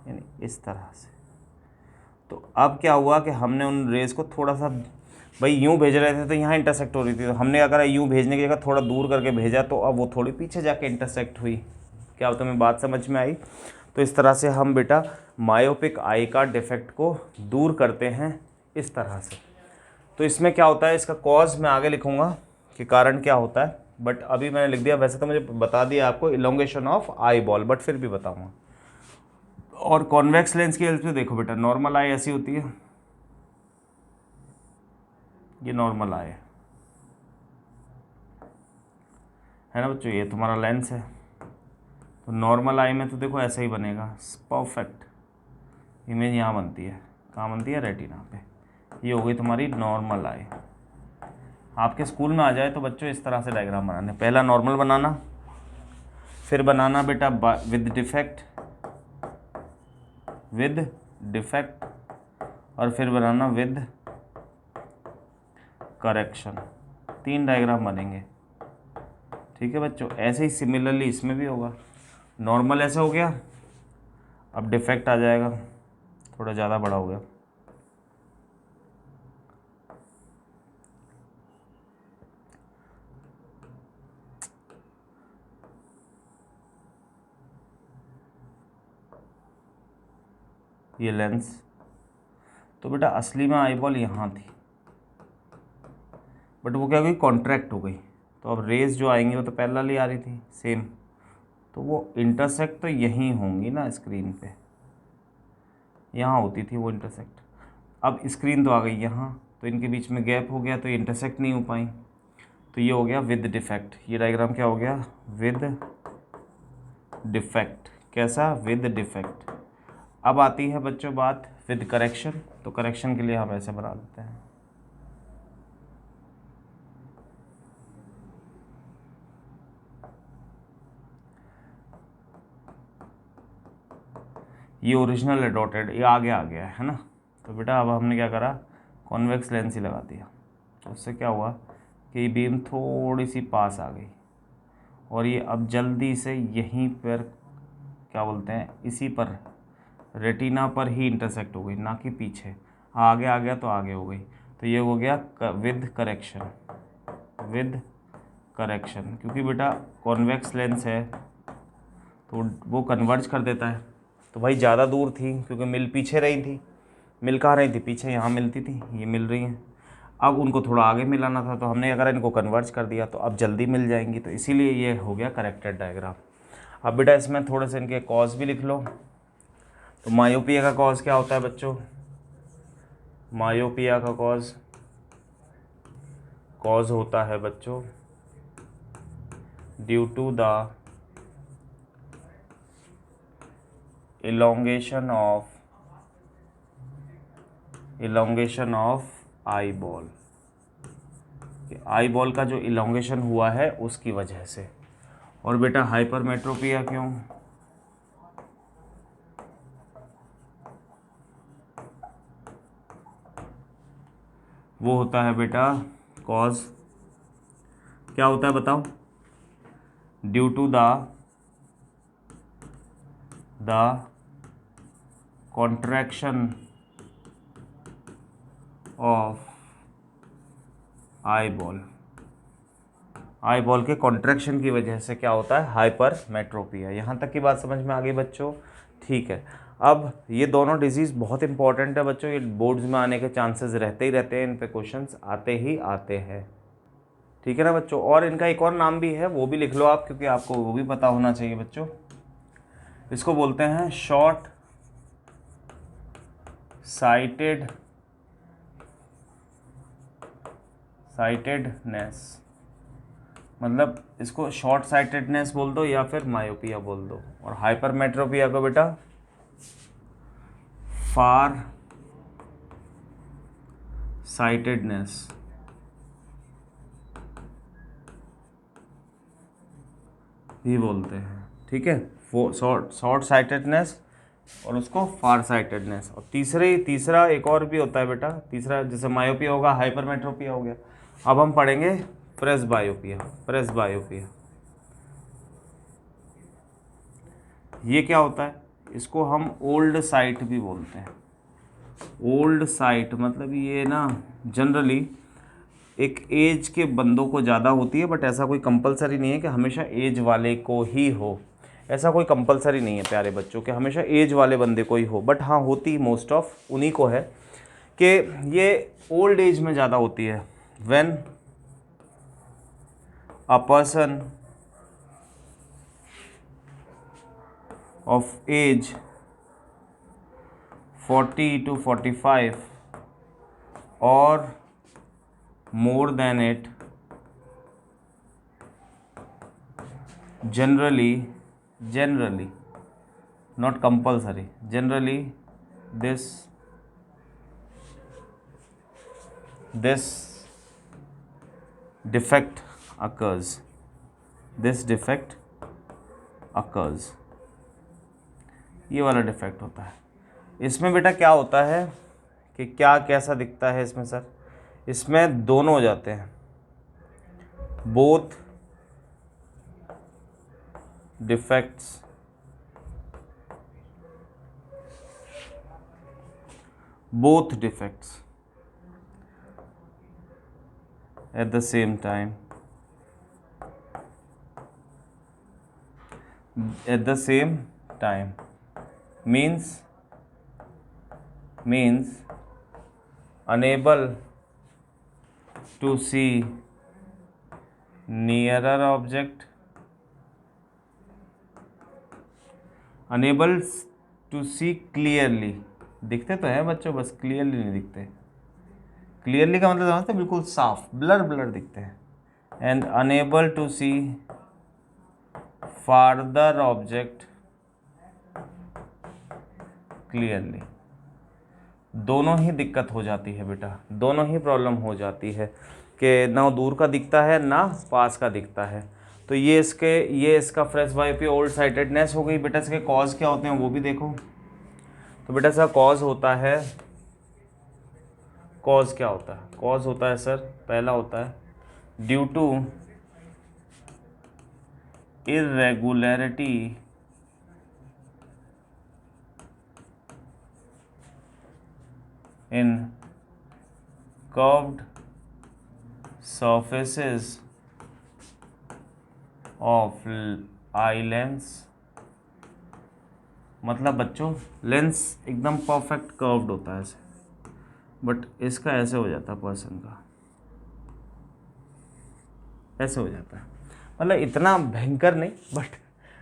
यानी इस तरह से। तो अब क्या हुआ कि हमने उन रेज़ को थोड़ा सा, भाई यूँ भेज रहे थे तो यहाँ इंटरसेक्ट हो रही थी, तो हमने अगर यूँ भेजने की जगह थोड़ा दूर करके भेजा तो अब वो थोड़ी पीछे जाके इंटरसेक्ट हुई। क्या तुम्हें बात समझ में आई? तो इस तरह से हम बेटा मायोपिक आई का डिफेक्ट को दूर करते हैं इस तरह से। तो इसमें क्या होता है, इसका कॉज मैं आगे लिखूँगा कि कारण क्या होता है, बट अभी मैंने लिख दिया। वैसे तो मुझे बता दिया आपको elongation of eye ball, but फिर भी बताऊँगा। और कॉन्वेक्स लेंस की हेल्प से देखो बेटा, नॉर्मल आई ऐसी होती है, ये नॉर्मल आई है ना बच्चों, ये तुम्हारा लेंस है। तो नॉर्मल आई में तो देखो ऐसा ही बनेगा, परफेक्ट इमेज यहाँ बनती है। कहाँ बनती है, रेटिना पे। ये हो गई तुम्हारी नॉर्मल आई। आपके स्कूल में आ जाए तो बच्चों इस तरह से डायग्राम बनाने, पहला नॉर्मल बनाना, फिर बनाना बेटा विद डिफेक्ट, और फिर बनाना विद करेक्शन। 3 डायग्राम बनेंगे, ठीक है बच्चों। ऐसे ही सिमिलरली इसमें भी होगा। नॉर्मल ऐसे हो गया, अब डिफेक्ट आ जाएगा, थोड़ा ज़्यादा बड़ा हो गया। ये लेंस, तो बेटा असली में आई बॉल यहाँ थी, बट वो क्या हुई, कॉन्ट्रैक्ट हो गई। तो अब रेज जो आएंगी वो तो पैरेलल ही आ रही थी सेम, तो वो इंटरसेक्ट तो यहीं होंगी ना स्क्रीन पे, यहाँ होती थी वो इंटरसेक्ट। अब स्क्रीन तो आ गई यहाँ, तो इनके बीच में गैप हो गया, तो ये इंटरसेक्ट नहीं हो पाई। तो ये हो गया विद डिफेक्ट। ये डायग्राम क्या हो गया, विद डिफेक्ट। कैसा, विद डिफेक्ट। अब आती है बच्चों बात विद करेक्शन। तो करेक्शन के लिए हम ऐसे बना देते हैं, ये ओरिजिनल है डॉटेड, ये आगे आ गया है ना। तो बेटा अब हमने क्या करा, कॉन्वेक्स लेंस ही लगा दिया। तो उससे क्या हुआ कि बीम थोड़ी सी पास आ गई, और ये अब जल्दी से यहीं पर क्या बोलते हैं, इसी पर रेटिना पर ही इंटरसेक्ट हो गई, ना कि पीछे। आगे आ गया तो आगे हो गई। तो ये हो गया विद करेक्शन, क्योंकि बेटा कॉन्वेक्स लेंस है तो वो कन्वर्ज कर देता है। तो भाई ज़्यादा दूर थी क्योंकि मिल पीछे रही थी, मिल कहाँ रही थी, पीछे यहाँ मिलती थी, ये मिल रही हैं। अब उनको थोड़ा आगे मिलाना था, तो हमने अगर इनको कन्वर्ज कर दिया तो अब जल्दी मिल जाएंगी। तो इसीलिए ये हो गया करेक्टेड डायग्राम। अब बेटा इसमें थोड़े से इनके कॉज भी लिख लो। तो मायोपिया का कॉज क्या होता है बच्चों, मायोपिया का कॉज होता है बच्चों due to the elongation of eye ball. Eye ball का जो इलोंगेशन हुआ है उसकी वजह से। और बेटा हाइपरमेट्रोपिया क्यों, वो होता है बेटा कॉज, क्या होता है बताओ, due to the contraction of eye ball के कॉन्ट्रैक्शन की वजह से क्या होता है, हाइपरमेट्रोपिया। यहाँ तक की बात समझ में आ गई बच्चों, ठीक है। अब ये दोनों डिजीज़ बहुत इंपॉर्टेंट है बच्चों, ये बोर्ड्स में आने के चांसेस रहते ही रहते हैं, इन पे क्वेश्चंस आते ही आते हैं, ठीक है ना बच्चों। और इनका एक और नाम भी है, वो भी लिख लो आप, क्योंकि आपको वो भी पता होना चाहिए बच्चों। इसको बोलते हैं शॉर्ट साइटेडनेस, मतलब इसको शॉर्ट साइटेडनेस बोल दो या फिर मायोपिया बोल दो। और हाइपरमेट्रोपिया को बेटा फार साइटेडनेस, भी बोलते हैं, ठीक है। वो शॉर्ट साइटेडनेस और उसको फार साइटेडनेस। और तीसरा एक और भी होता है बेटा, तीसरा जैसे मायोपिया होगा, हाइपरमेट्रोपिया हो गया। अब हम पढ़ेंगे प्रेसबायोपिया। ये क्या होता है, इसको हम ओल्ड साइट भी बोलते हैं। ओल्ड साइट मतलब ये ना जनरली एक एज के बंदों को ज़्यादा होती है, बट ऐसा कोई कंपलसरी नहीं है कि हमेशा एज वाले को ही हो। ऐसा कोई कंपलसरी नहीं है प्यारे बच्चों के हमेशा एज वाले बंदे को ही हो, बट हाँ होती मोस्ट ऑफ उन्हीं को है कि ये ओल्ड एज में ज़्यादा होती है। When a person of age 40 to 45 और more than it generally not compulsory, generally this defect occurs, ये वाला डिफेक्ट होता है। इसमें बेटा क्या होता है कि क्या कैसा दिखता है इसमें सर, इसमें दोनों हो जाते हैं, both defects at the same time, means unable to see nearer object, unable to see clearly, दिखते तो हैं बच्चों बस क्लियरली नहीं दिखते। क्लियरली का मतलब समझते हैं, बिल्कुल साफ, ब्लर दिखते हैं। And unable to see farther object clearly, दोनों ही दिक्कत हो जाती है बेटा, दोनों ही प्रॉब्लम हो जाती है कि ना दूर का दिखता है ना पास का दिखता है। तो ये इसका प्रेसबायोपिया ओल्ड साइटेडनेस हो गई। बेटा इसके कॉज क्या होते हैं वो भी देखो। तो बेटा इसका कॉज होता है, कॉज क्या होता है, कॉज होता है सर, पहला होता है due to irregularity in curved surfaces of eye lens, मतलब बच्चों लेंस एकदम परफेक्ट कर्व्ड होता है ऐसे, बट इसका ऐसे हो जाता है, पर्सन का ऐसे हो जाता है। मतलब इतना भयंकर नहीं, बट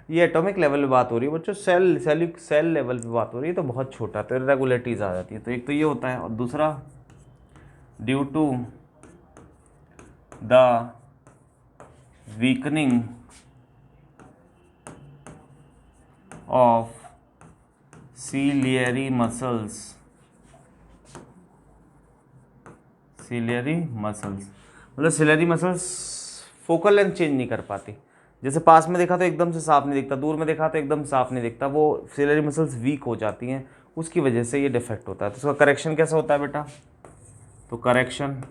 ये एटॉमिक लेवल पे बात हो रही है बच्चों, सेल लेवल पे बात हो रही है, तो बहुत छोटा, तो इरेगुलरिटीज आ जाती है। तो एक तो ये होता है, और दूसरा due to the weakening of ciliary muscles, मतलब ciliary muscles focal length change नहीं कर पाती। जैसे पास में देखा तो एकदम से साफ नहीं दिखता, दूर में देखा तो एकदम साफ नहीं दिखता, वो सिलेरी मसल्स वीक हो जाती हैं, उसकी वजह से ये डिफेक्ट होता है। तो उसका करेक्शन कैसा होता है बेटा, तो करेक्शन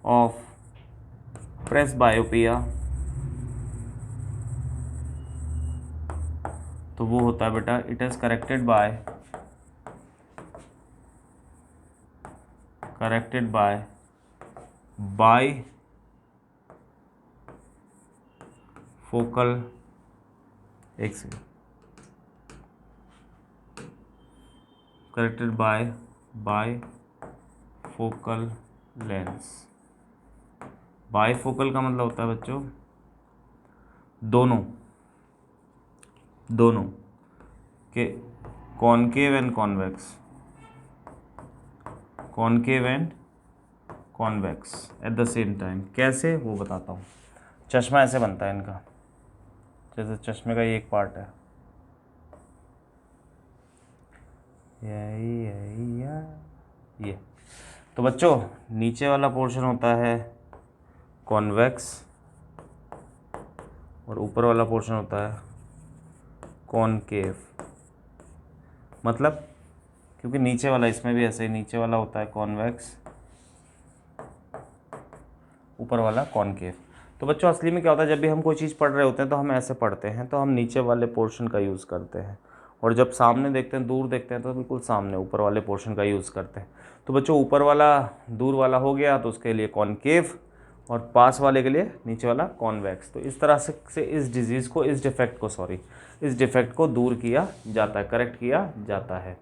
ऑफ प्रेसबायोपिया, तो वो होता है बेटा it is corrected by focal, एक second, corrected by focal lens. Bifocal का मतलब होता है बच्चों दोनों के concave and convex, concave and convex at the same time. कैसे वो बताता हूँ। चश्मा ऐसे बनता है इनका, जैसे चश्मे का ये एक पार्ट है, ये। तो बच्चों नीचे वाला पोर्शन होता है कॉन्वेक्स और ऊपर वाला पोर्शन होता है कॉनकेव। मतलब क्योंकि नीचे वाला, इसमें भी ऐसे ही नीचे वाला होता है कॉन्वेक्स, ऊपर वाला कॉनकेव। तो बच्चों असली में क्या होता है, जब भी हम कोई चीज़ पढ़ रहे होते हैं तो हम ऐसे पढ़ते हैं, तो हम नीचे वाले पोर्शन का यूज़ करते हैं, और जब सामने देखते हैं, दूर देखते हैं, तो बिल्कुल सामने ऊपर वाले पोर्शन का यूज़ करते हैं। तो बच्चों ऊपर वाला दूर वाला हो गया तो उसके लिए कॉनकेव, और पास वाले के लिए नीचे वाला कॉन्वेक्स। तो इस तरह से इस डिजीज़ को, इस डिफेक्ट को दूर किया जाता है, करेक्ट किया जाता है।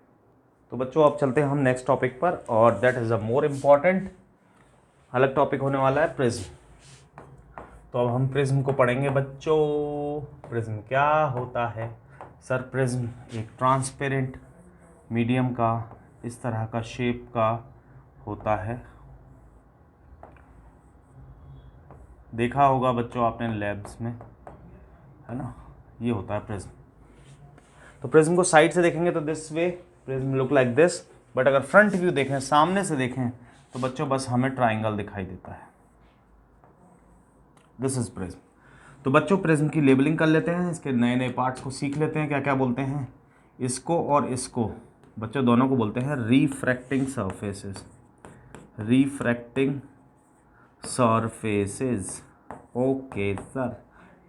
तो बच्चों अब चलते हैं हम नेक्स्ट टॉपिक पर, और that is a more important अलग टॉपिक होने वाला है, प्रिज्म। तो अब हम प्रिज्म को पढ़ेंगे बच्चों। प्रिज्म क्या होता है सर? प्रिज्म एक ट्रांसपेरेंट मीडियम का इस तरह का शेप का होता है। देखा होगा बच्चों आपने लैब्स में, है ना, ये होता है प्रिज्म। तो प्रिज्म को साइड से देखेंगे तो this way prism look like this, but अगर फ्रंट व्यू देखें, सामने से देखें, तो बच्चों बस हमें ट्राइंगल दिखाई देता है। This is prism. तो बच्चों प्रिज्म की लेबलिंग कर लेते हैं, इसके नए नए पार्ट्स को सीख लेते हैं, क्या क्या बोलते हैं। इसको और इसको बच्चों दोनों को बोलते हैं refracting surfaces, refracting surfaces. Okay sir,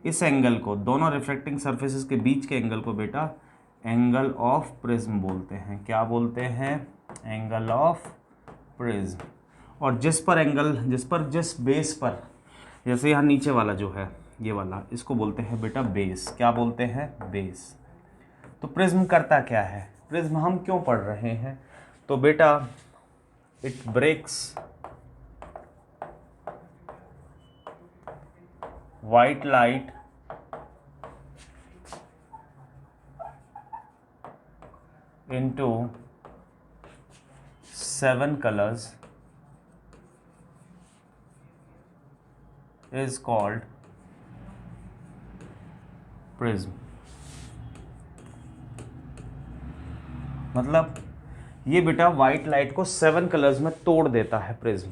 इस एंगल को, दोनों रिफ्रैक्टिंग सरफेसेस के बीच के एंगल को बेटा एंगल ऑफ प्रिज्म बोलते हैं। क्या बोलते हैं? Angle of prism. और जिस बेस पर, जैसे यहाँ नीचे वाला जो है ये वाला, इसको बोलते हैं बेटा बेस। क्या बोलते हैं? बेस। तो प्रिज्म करता क्या है? प्रिज्म हम क्यों पढ़ रहे हैं? तो बेटा it breaks white light into 7 colors is called prism। मतलब ये बेटा व्हाइट लाइट को 7 कलर्स में तोड़ देता है प्रिज्म।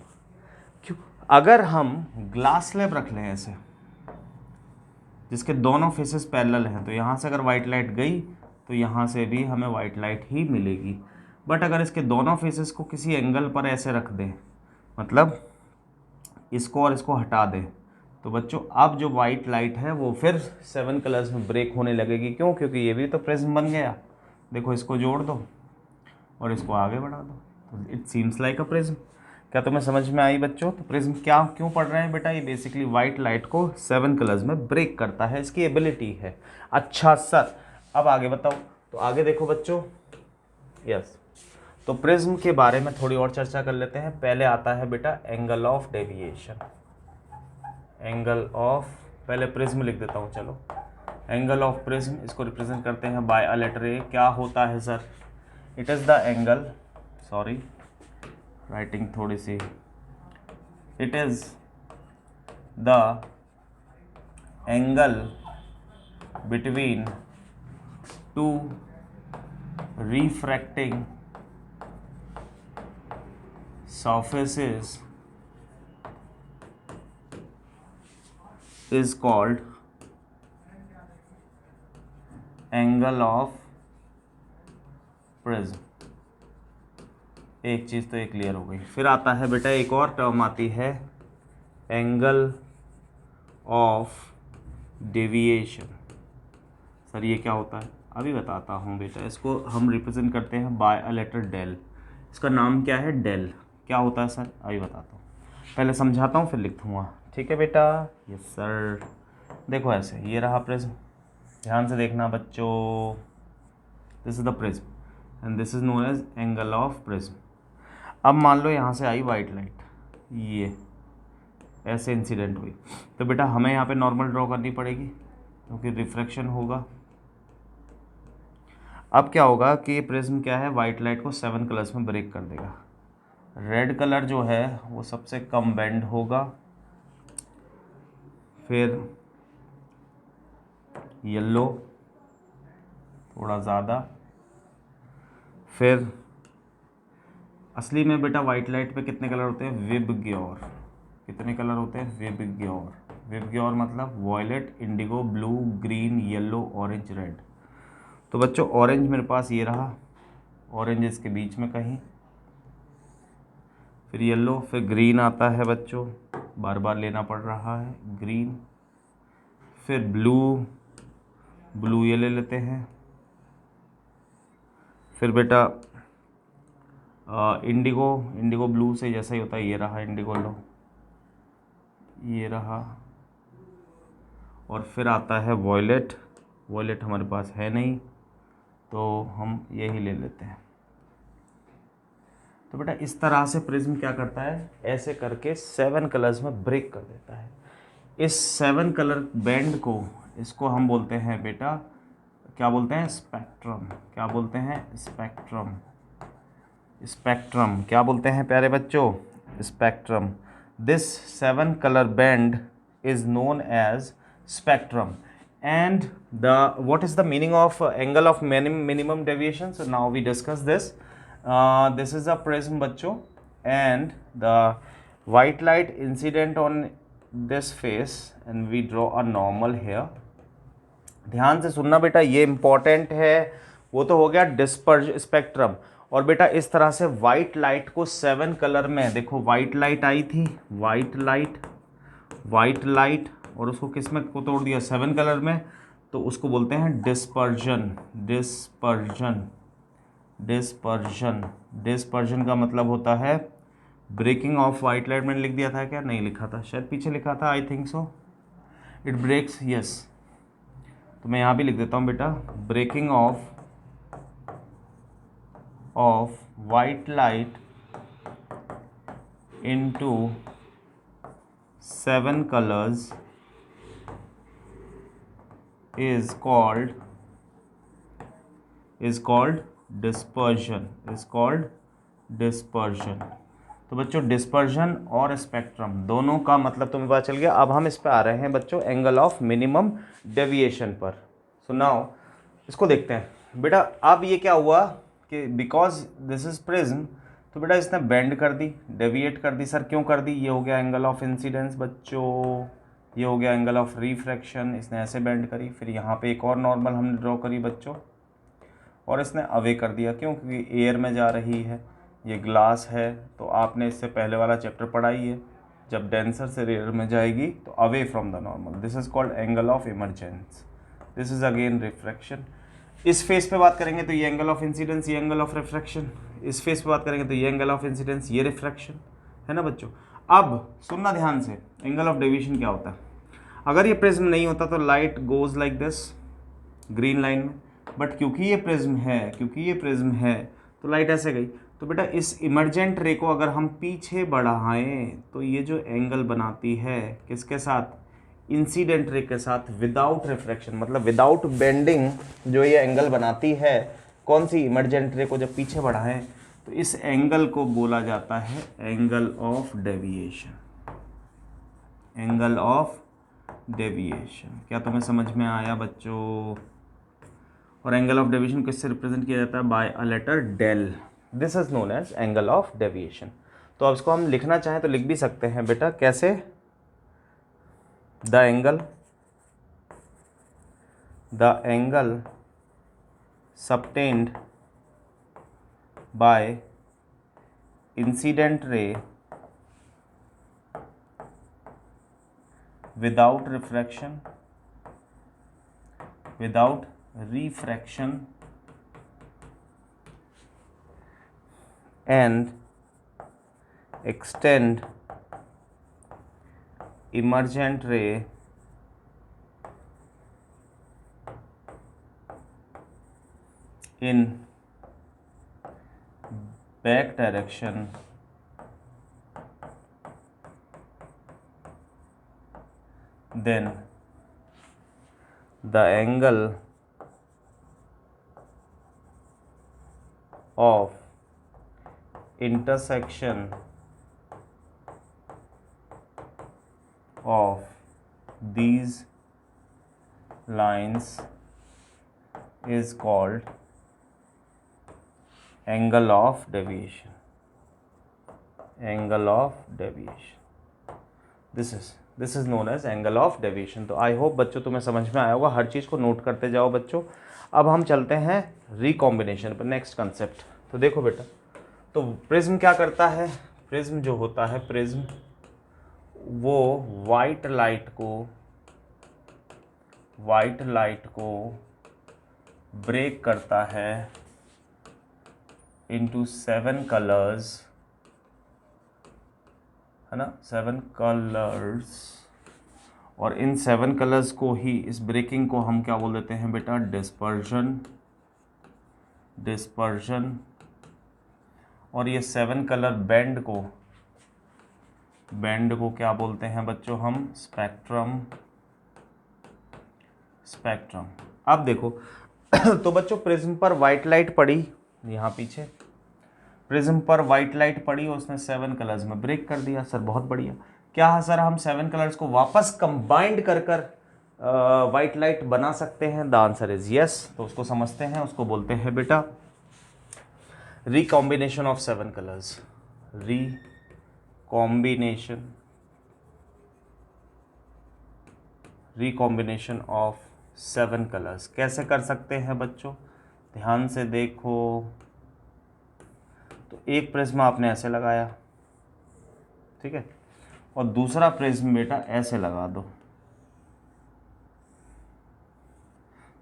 क्यों? अगर हम ग्लास स्लैब रख लें ऐसे, जिसके दोनों फेसेस पैरेलल हैं, तो यहाँ से अगर वाइट लाइट गई तो यहाँ से भी हमें वाइट लाइट ही मिलेगी। बट अगर इसके दोनों फेसेस को किसी एंगल पर ऐसे रख दें, मतलब इसको और इसको हटा दें, तो बच्चों अब जो वाइट लाइट है वो फिर 7 कलर्स में ब्रेक होने लगेगी। क्यों? क्योंकि ये भी तो प्रिज्म बन गया। देखो इसको जोड़ दो और इसको आगे बढ़ा दो, तो it seems like a prism. क्या तुम्हें समझ में आई बच्चों? तो प्रिज्म क्या क्यों पढ़ रहे हैं बेटा? ये बेसिकली वाइट लाइट को 7 कलर्स में ब्रेक करता है, इसकी एबिलिटी है। अच्छा सर, अब आगे बताओ। तो आगे देखो बच्चों, यस, तो प्रिज्म के बारे में थोड़ी और चर्चा कर लेते हैं। पहले आता है बेटा angle of deviation. Angle of, पहले प्रिज्म लिख देता हूँ, चलो। एंगल ऑफ प्रिज्म, इसको रिप्रेजेंट करते हैं बाय अ लेटर ए। क्या होता है sir? It is the angle, sorry writing थोड़ी सी, it is the angle between two refracting surfaces is called angle of prism। एक चीज़ तो ये क्लियर हो गई। फिर आता है बेटा एक और टर्म आती है एंगल ऑफ डेविएशन। सर ये क्या होता है? अभी बताता हूँ बेटा। इसको हम रिप्रेजेंट करते हैं बाय अ लेटर डेल। इसका नाम क्या है? डेल। क्या होता है सर? अभी बताता हूँ, पहले समझाता हूँ फिर लिख दूँगा। ठीक है बेटा? Yes sir. देखो ऐसे, ये रहा प्रिज्म, ध्यान से देखना बच्चों। This is the prism and this is known as angle of prism. अब मान लो यहाँ से आई वाइट लाइट, ये ऐसे इंसिडेंट हुई, तो बेटा हमें यहाँ पे नॉर्मल ड्रॉ करनी पड़ेगी क्योंकि रिफ्रैक्शन होगा। अब क्या होगा कि ये प्रिज्म क्या है, वाइट लाइट को 7 कलर्स में ब्रेक कर देगा। रेड कलर जो है वो सबसे कम बेंड होगा, फिर येलो थोड़ा ज़्यादा, फिर असली में बेटा वाइट लाइट पे कितने कलर होते हैं, विबग्योर। कितने कलर होते हैं, विबग्योर। विबग्योर मतलब violet, indigo, blue, green, yellow, orange, red. तो बच्चों ऑरेंज मेरे पास ये रहा, ऑरेंज इसके बीच में कहीं, फिर येलो, फिर ग्रीन आता है बच्चों, बार बार लेना पड़ रहा है ग्रीन, फिर ब्लू, ब्लू ये ले लेते हैं, फिर बेटा इंडिगो, इंडिगो ब्लू से जैसा ही होता है, ये रहा इंडिगो, लो ये रहा, और फिर आता है वॉयलेट। वॉयलेट हमारे पास है नहीं तो हम यही ले लेते हैं। तो बेटा इस तरह से प्रिज्म क्या करता है, ऐसे करके 7 कलर्स में ब्रेक कर देता है। इस 7 कलर बैंड को, इसको हम बोलते हैं बेटा, क्या बोलते हैं, स्पेक्ट्रम। क्या बोलते हैं, स्पेक्ट्रम। स्पेक्ट्रम क्या बोलते हैं प्यारे बच्चों, spectrum. This 7 colour band is known as spectrum. And the what is the meaning of angle of minimum deviation? So now we discuss this. This is a prism बच्चों, and the white light incident on this face, and we draw a normal here. ध्यान से सुनना बेटा, ये important है। वो तो हो गया डिस्पर्ज स्पेक्ट्रम। और बेटा इस तरह से वाइट लाइट को 7 कलर में, देखो वाइट लाइट आई थी, वाइट लाइट, वाइट लाइट, और उसको किस में को तोड़ दिया, 7 कलर में, तो उसको बोलते हैं डिस्पर्जन। डिस्पर्जन, डिस्पर्जन, डिस्पर्जन का मतलब होता है ब्रेकिंग ऑफ वाइट लाइट। मैंने लिख दिया था क्या, नहीं लिखा था, शायद पीछे लिखा था, I think so. It breaks, yes, तो मैं यहाँ भी लिख देता हूँ बेटा, breaking of white light into 7 colours is called dispersion, is called dispersion। तो बच्चों डिस्पर्जन और स्पेक्ट्रम दोनों का मतलब तुम्हें पता चल गया। अब हम इस पे आ रहे हैं बच्चों एंगल ऑफ मिनिमम डेविएशन पर। सो नाउ इसको देखते हैं बेटा। अब ये क्या हुआ कि बिकॉज दिस इज प्रिज्म, तो बेटा इसने बेंड कर दी, डेविएट कर दी। सर क्यों कर दी, ये हो गया एंगल ऑफ इंसिडेंस बच्चों, ये हो गया एंगल ऑफ रिफ्रैक्शन। इसने ऐसे बेंड करी, फिर यहाँ पे एक और नॉर्मल हमने ड्रॉ करी बच्चों, और इसने अवे कर दिया। क्यों, क्योंकि एयर में जा रही है, ये ग्लास है, तो आपने इससे पहले वाला चैप्टर पढ़ाई है, जब डेंसर से रेयर में जाएगी तो away from the normal. This is called angle of emergence. This is again refraction. इस फेस पे बात करेंगे तो ये एंगल ऑफ इंसिडेंस, ये एंगल ऑफ रिफ्रैक्शन। इस फेस पे बात करेंगे तो ये एंगल ऑफ इंसिडेंस, ये रिफ्रैक्शन, है ना बच्चों। अब सुनना ध्यान से, एंगल ऑफ डेविएशन क्या होता है। अगर ये प्रिज्म नहीं होता तो light goes like this, green line में, बट क्योंकि ये प्रिज्म है, क्योंकि ये प्रिज्म है, तो लाइट ऐसे गई। तो बेटा इस इमरजेंट रे को अगर हम पीछे बढ़ाएं तो ये जो एंगल बनाती है किसके साथ, इंसिडेंट रे के साथ, विदाउट रिफ्रैक्शन, मतलब विदाउट बेंडिंग, जो ये एंगल बनाती है, कौन सी, इमरजेंट रे को जब पीछे बढ़ाएं तो इस एंगल को बोला जाता है angle of deviation. Angle of deviation. क्या तुम्हें समझ में आया बच्चों। और एंगल ऑफ डेविएशन किससे रिप्रेजेंट किया जाता है, by a letter del. This is known as angle of deviation. तो अब इसको हम लिखना चाहें तो लिख भी सकते हैं बेटा, कैसे, the angle subtended by incident ray without refraction, without refraction and extend emergent ray in back direction then the angle of intersection of these lines is called angle of deviation. Angle of deviation. This is known as angle of deviation. तो I hope बच्चों तुम्हें समझ में आया होगा, हर चीज़ को note करते जाओ बच्चों। अब हम चलते हैं रिकॉम्बिनेशन पर, नेक्स्ट कंसेप्ट। तो देखो बेटा, तो प्रिज्म क्या करता है, प्रिज्म जो होता है, प्रिज्म वो वाइट लाइट को ब्रेक करता है इनटू 7 कलर्स, है ना, 7 कलर्स। और इन 7 कलर्स को ही, इस ब्रेकिंग को हम क्या बोल देते हैं बेटा, डिस्पर्जन। और ये 7 कलर बैंड को क्या बोलते हैं बच्चों हम, स्पेक्ट्रम। अब देखो तो बच्चों प्रिज्म पर वाइट लाइट पड़ी, यहाँ पीछे प्रिज्म पर वाइट लाइट पड़ी और उसने 7 कलर्स में ब्रेक कर दिया। सर बहुत बढ़िया। क्या सर हम 7 कलर्स को वापस कंबाइंड कर वाइट लाइट बना सकते हैं? The answer is yes. तो उसको समझते हैं, उसको बोलते हैं बेटा recombination of 7 colours. Recombination of 7 colours कैसे कर सकते हैं बच्चों, ध्यान से देखो। तो एक प्रिज्म आपने ऐसे लगाया, ठीक है, और दूसरा प्रिज्म बेटा ऐसे लगा दो।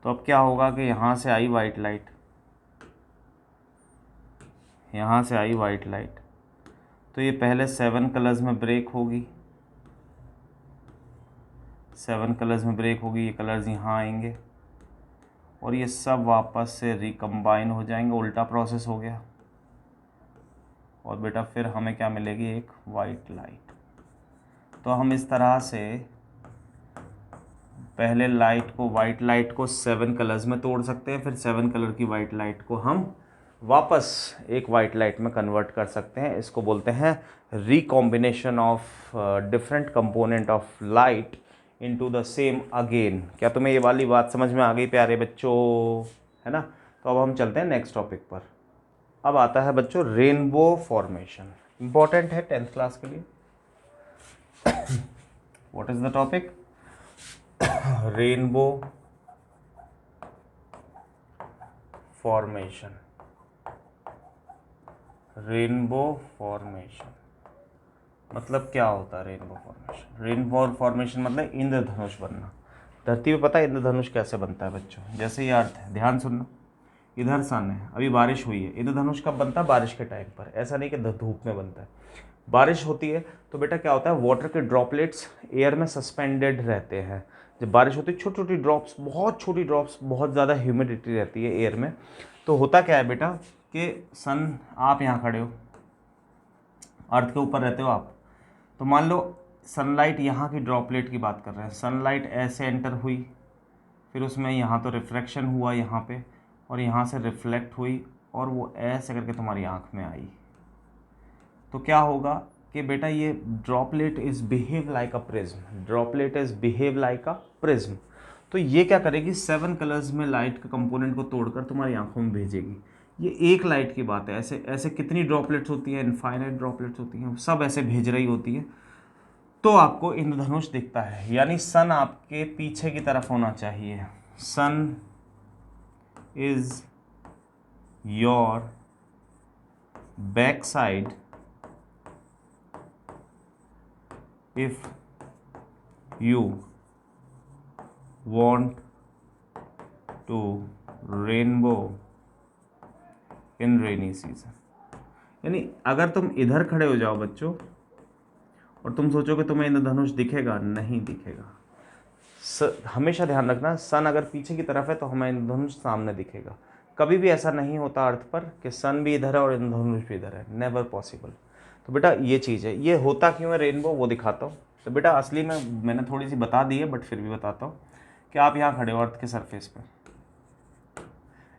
तो अब क्या होगा कि यहाँ से आई वाइट लाइट, तो ये पहले 7 कलर्स में ब्रेक होगी, 7 कलर्स में ब्रेक होगी, ये कलर्स यहाँ आएंगे और ये सब वापस से रिकम्बाइन हो जाएंगे, उल्टा प्रोसेस हो गया। और बेटा फिर हमें क्या मिलेगी, एक वाइट लाइट। तो हम इस तरह से पहले वाइट लाइट को 7 कलर्स में तोड़ सकते हैं, फिर 7 कलर की वाइट लाइट को हम वापस एक वाइट लाइट में कन्वर्ट कर सकते हैं। इसको बोलते हैं recombination of different component of light into the same again. क्या तुम्हें ये वाली बात समझ में आ गई प्यारे बच्चों, है ना? तो अब हम चलते हैं नेक्स्ट टॉपिक पर। अब आता है बच्चों रेनबो फॉर्मेशन, इंपॉर्टेंट है 10th क्लास के लिए। What is the topic? Rainbow formation. मतलब क्या होता है रेनबो फॉर्मेशन? रेनबो फॉर्मेशन मतलब इंद्रधनुष बनना। धरती पे पता है इंद्रधनुष कैसे बनता है बच्चों? जैसे ये अर्थ है, ध्यान सुनना, इधर सन है, अभी बारिश हुई है, इंद्रधनुष कब बनता है? बारिश के टाइम पर। ऐसा नहीं कि धूप में बनता है। बारिश होती है तो बेटा क्या होता है, वाटर के ड्रॉपलेट्स एयर में सस्पेंडेड रहते हैं। जब बारिश होती है छोटी छोटी ड्रॉप्स, बहुत छोटी ड्रॉप्स, बहुत ज़्यादा ह्यूमिडिटी रहती है एयर में। तो होता क्या है बेटा कि सन, आप यहाँ खड़े हो, अर्थ के ऊपर रहते हो आप, तो मान लो सनलाइट, यहाँ की ड्रॉपलेट की बात कर रहे हैं, सनलाइट ऐसे एंटर हुई, फिर उसमें यहाँ तो रिफ्रैक्शन हुआ यहाँ पे, और यहाँ से रिफ्लेक्ट हुई और वो ऐसे करके तुम्हारी आँख में आई। तो क्या होगा कि बेटा ये droplet is behave like a prism. तो ये क्या करेगी, 7 कलर्स में लाइट के कंपोनेंट को तोड़कर तुम्हारी आंखों में भेजेगी। ये एक लाइट की बात है, ऐसे ऐसे कितनी ड्रॉपलेट्स होती हैं, इनफाइनाइट ड्रॉपलेट्स होती हैं, सब ऐसे भेज रही होती है, तो आपको इंद्रधनुष दिखता है। यानी सन आपके पीछे की तरफ होना चाहिए। Sun is your back side if you want to rainbow in rainy season। यानी अगर तुम इधर खड़े हो जाओ बच्चों और तुम सोचो कि तुम्हें इंद्रधनुष दिखेगा, नहीं दिखेगा। हमेशा ध्यान रखना, सन अगर पीछे की तरफ है तो हमें इंद्रधनुष सामने दिखेगा। कभी भी ऐसा नहीं होता अर्थ पर कि सन भी इधर है और इंद्रधनुष भी इधर है, नेवर पॉसिबल। तो बेटा ये चीज़ है, ये होता क्यों है रेनबो, वो दिखाता हूँ। तो बेटा असली में मैंने थोड़ी सी बता दी है, बट फिर भी बताता हूँ कि आप यहाँ खड़े हो अर्थ के सरफेस पर,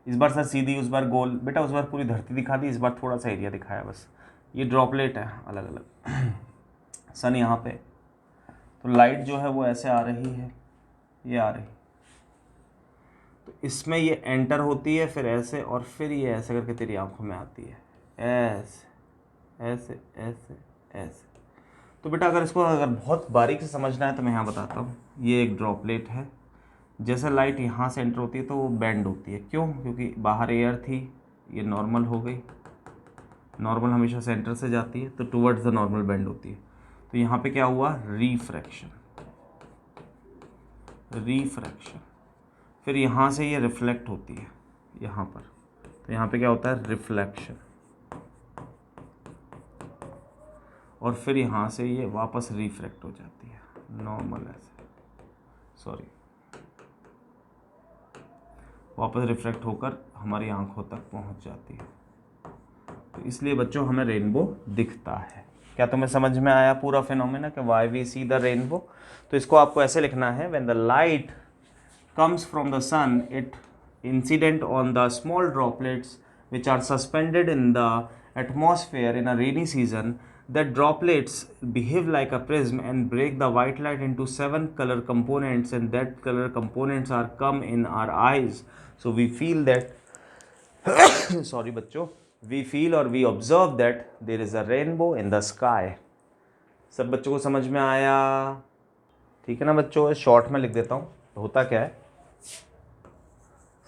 इस बार सर सीधी, उस बार गोल, बेटा उस बार पूरी धरती दिखा दी, इस बार थोड़ा सा एरिया दिखाया बस। ये ड्रॉपलेट है अलग अलग। सन यहाँ पे, तो लाइट जो है वो ऐसे आ रही है, ये आ रही, तो इसमें ये एंटर होती है, फिर ऐसे, और फिर ये ऐसे करके तेरी आंखों में आती है, ऐसे ऐसे ऐसे ऐसे। तो बेटा अगर इसको अगर बहुत बारीक से समझना है तो मैं यहाँ बताता हूँ। ये एक ड्रॉपलेट है, जैसे लाइट यहाँ से एंटर होती है तो वो बेंड होती है, क्यों? क्योंकि बाहर एयर थी, ये नॉर्मल हो गई, नॉर्मल हमेशा सेंटर से जाती है, तो टुवर्ड्स द नॉर्मल बेंड होती है। तो यहाँ पे क्या हुआ? Refraction, refraction. फिर यहाँ से ये रिफ्लेक्ट होती है यहाँ पर, तो यहाँ पे क्या होता है? रिफ्लेक्शन। और फिर यहाँ से ये वापस रिफ्रैक्ट हो जाती है, नॉर्मल ऐसे, सॉरी, वापस रिफ्रैक्ट होकर हमारी आंखों तक पहुँच जाती है। तो इसलिए बच्चों हमें रेनबो दिखता है। क्या तुम्हें समझ में आया पूरा फिनोमेना कि why we see the rainbow? तो इसको आपको ऐसे लिखना है, when the light comes from the sun, it incident on the small droplets which are suspended in the atmosphere in a rainy season. That droplets behave like a prism and break the white light into 7 color components, and that color components are come in our eyes. So we feel that sorry बच्चों, we feel or we observe that there is a rainbow in the sky. सब बच्चों को समझ में आया? ठीक है ना बच्चों? शॉर्ट में लिख देता हूँ। होता क्या है,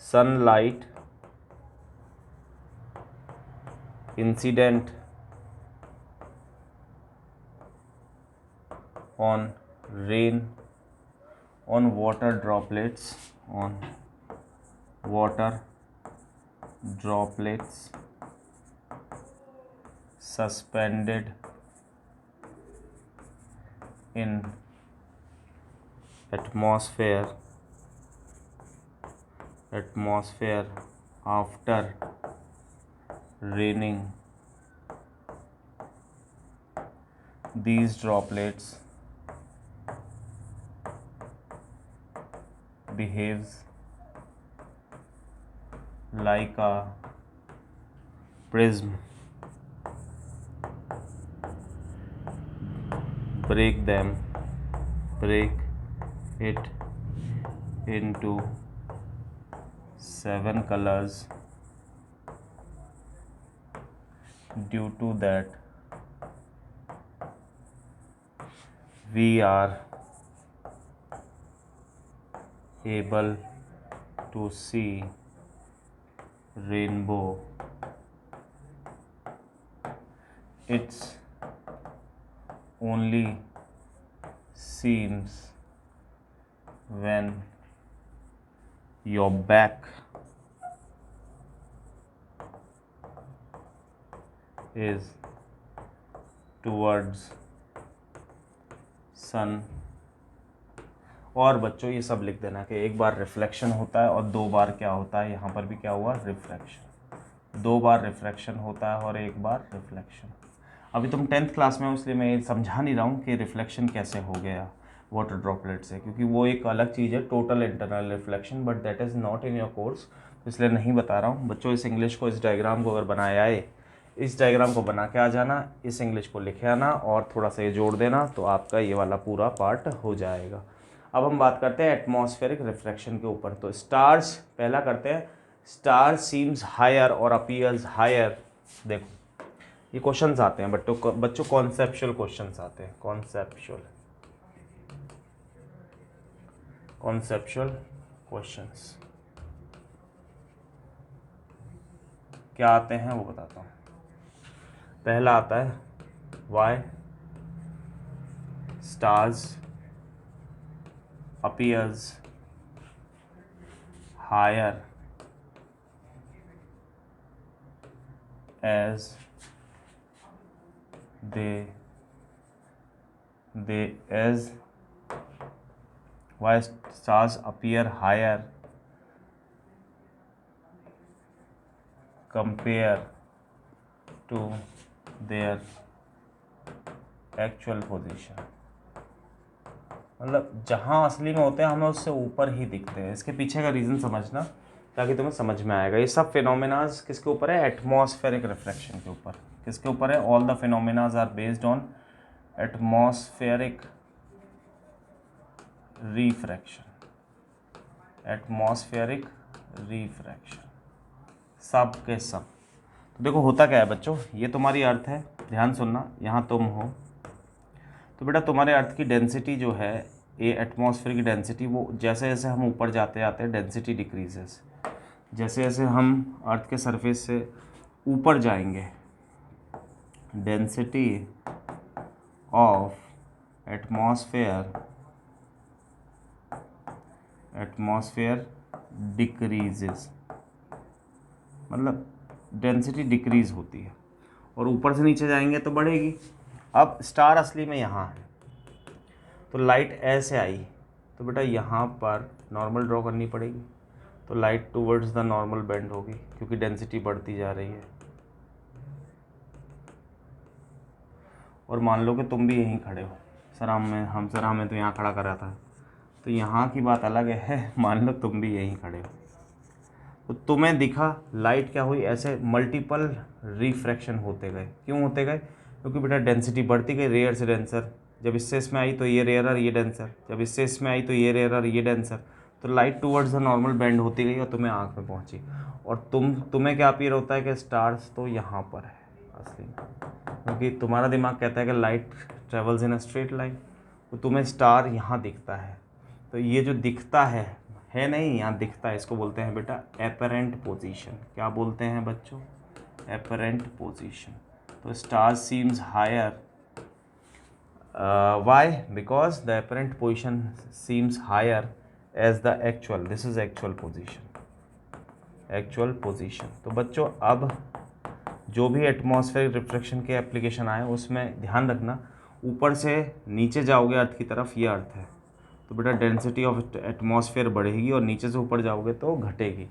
sunlight incident on rain, on water droplets, on water droplets suspended in atmosphere after raining. These droplets behaves like a prism, break it into 7 colors. Due to that, we are able to see rainbow. It's only seems when your back is towards sun. और बच्चों ये सब लिख देना कि एक बार reflection होता है और 2 बार क्या होता है, यहाँ पर भी क्या हुआ? रिफ्रैक्शन। 2 बार रिफ्रैक्शन होता है और 1 बार रिफ्लेक्शन। अभी तुम 10th क्लास में हो, इसलिए मैं ये समझा नहीं रहा हूँ कि रिफ्लेक्शन कैसे हो गया वाटर ड्रॉपलेट से, क्योंकि वो एक अलग चीज़ है, total internal reflection, but that is not in your course, तो इसलिए नहीं बता रहा हूँ बच्चों। इस इंग्लिश को, इस डायग्राम को अगर बनाया है, इस डायग्राम को बना के आ जाना, इस इंग्लिश को लिखे आना और थोड़ा सा ये जोड़ देना, तो आपका ये वाला पूरा पार्ट हो जाएगा। अब हम बात करते हैं एटमॉस्फेरिक रिफ्रैक्शन के ऊपर। तो स्टार्स पहला करते हैं, स्टार सीम्स हायर और अपीयर्स हायर। देखो ये क्वेश्चंस आते हैं बच्चों कॉन्सेप्चुअल क्वेश्चंस आते हैं, कॉन्सेप्चुअल क्वेश्चंस क्या आते हैं वो बताता हूँ। पहला आता है why stars appears higher as why stars appear higher compare to their actual position। मतलब जहाँ असली में होते हैं हमें उससे ऊपर ही दिखते हैं। इसके पीछे का रीज़न समझना, ताकि तुम्हें समझ में आएगा। ये सब फिनोमेनाज किसके ऊपर है? एटमॉस्फेरिक रिफ्रैक्शन के ऊपर। किसके ऊपर है? All the phenomenas are based on atmospheric refraction. Atmospheric refraction, सब के सब। तो देखो होता क्या है बच्चों, ये तुम्हारी अर्थ है, ध्यान सुनना, यहाँ तुम हो, तो बेटा तुम्हारे अर्थ की डेंसिटी जो है, ये एटमॉस्फेयर की डेंसिटी, वो जैसे जैसे हम ऊपर जाते जाते हैं डेंसिटी डिक्रीजेस। जैसे जैसे हम अर्थ के सरफेस से ऊपर जाएंगे, डेंसिटी ऑफ एटमॉस्फेयर डिक्रीजेस, मतलब डेंसिटी डिक्रीज होती है, और ऊपर से नीचे जाएंगे तो बढ़ेगी। अब स्टार असली में यहाँ है, तो लाइट ऐसे आई, तो बेटा यहाँ पर नॉर्मल ड्रॉ करनी पड़ेगी, तो light towards the normal bend होगी, क्योंकि डेंसिटी बढ़ती जा रही है। और मान लो कि तुम भी यहीं खड़े हो, सर हमें तो यहाँ खड़ा करा था, तो यहाँ की बात अलग है, मान लो तुम भी यहीं खड़े हो, तो तुम्हें दिखा लाइट क्या हुई, ऐसे मल्टीपल रिफ्रैक्शन होते गए। क्यों होते गए? क्योंकि बेटा डेंसिटी बढ़ती गई, रेयर से डेंसर, जब इससे इसमें आई तो ये रेयरर ये डेंसर, जब इससे इसमें आई तो ये रेयरर ये डेंसर, तो light towards the normal bend होती गई और तुम्हें आँख में पहुँची। और तुम्हें क्या अपीयर होता है कि स्टार्स तो यहाँ पर है असली में, क्योंकि तुम्हारा दिमाग कहता है कि light travels in a straight line, तो तुम्हें स्टार यहाँ दिखता है। तो ये जो दिखता है नहीं, यहाँ दिखता है, इसको बोलते हैं बेटा एपरेंट पोजीशन। क्या बोलते हैं बच्चों? Apparent position. तो star seems higher, why? Because the apparent position seems higher as the actual, this is actual position. तो बच्चों अब जो भी एटमॉस्फेरिक रिफ्रैक्शन के एप्लीकेशन आए उसमें ध्यान रखना, ऊपर से नीचे जाओगे अर्थ की तरफ, ये अर्थ है, तो बेटा डेंसिटी ऑफ एटमॉस्फेयर बढ़ेगी, और नीचे से ऊपर जाओगे तो घटेगी।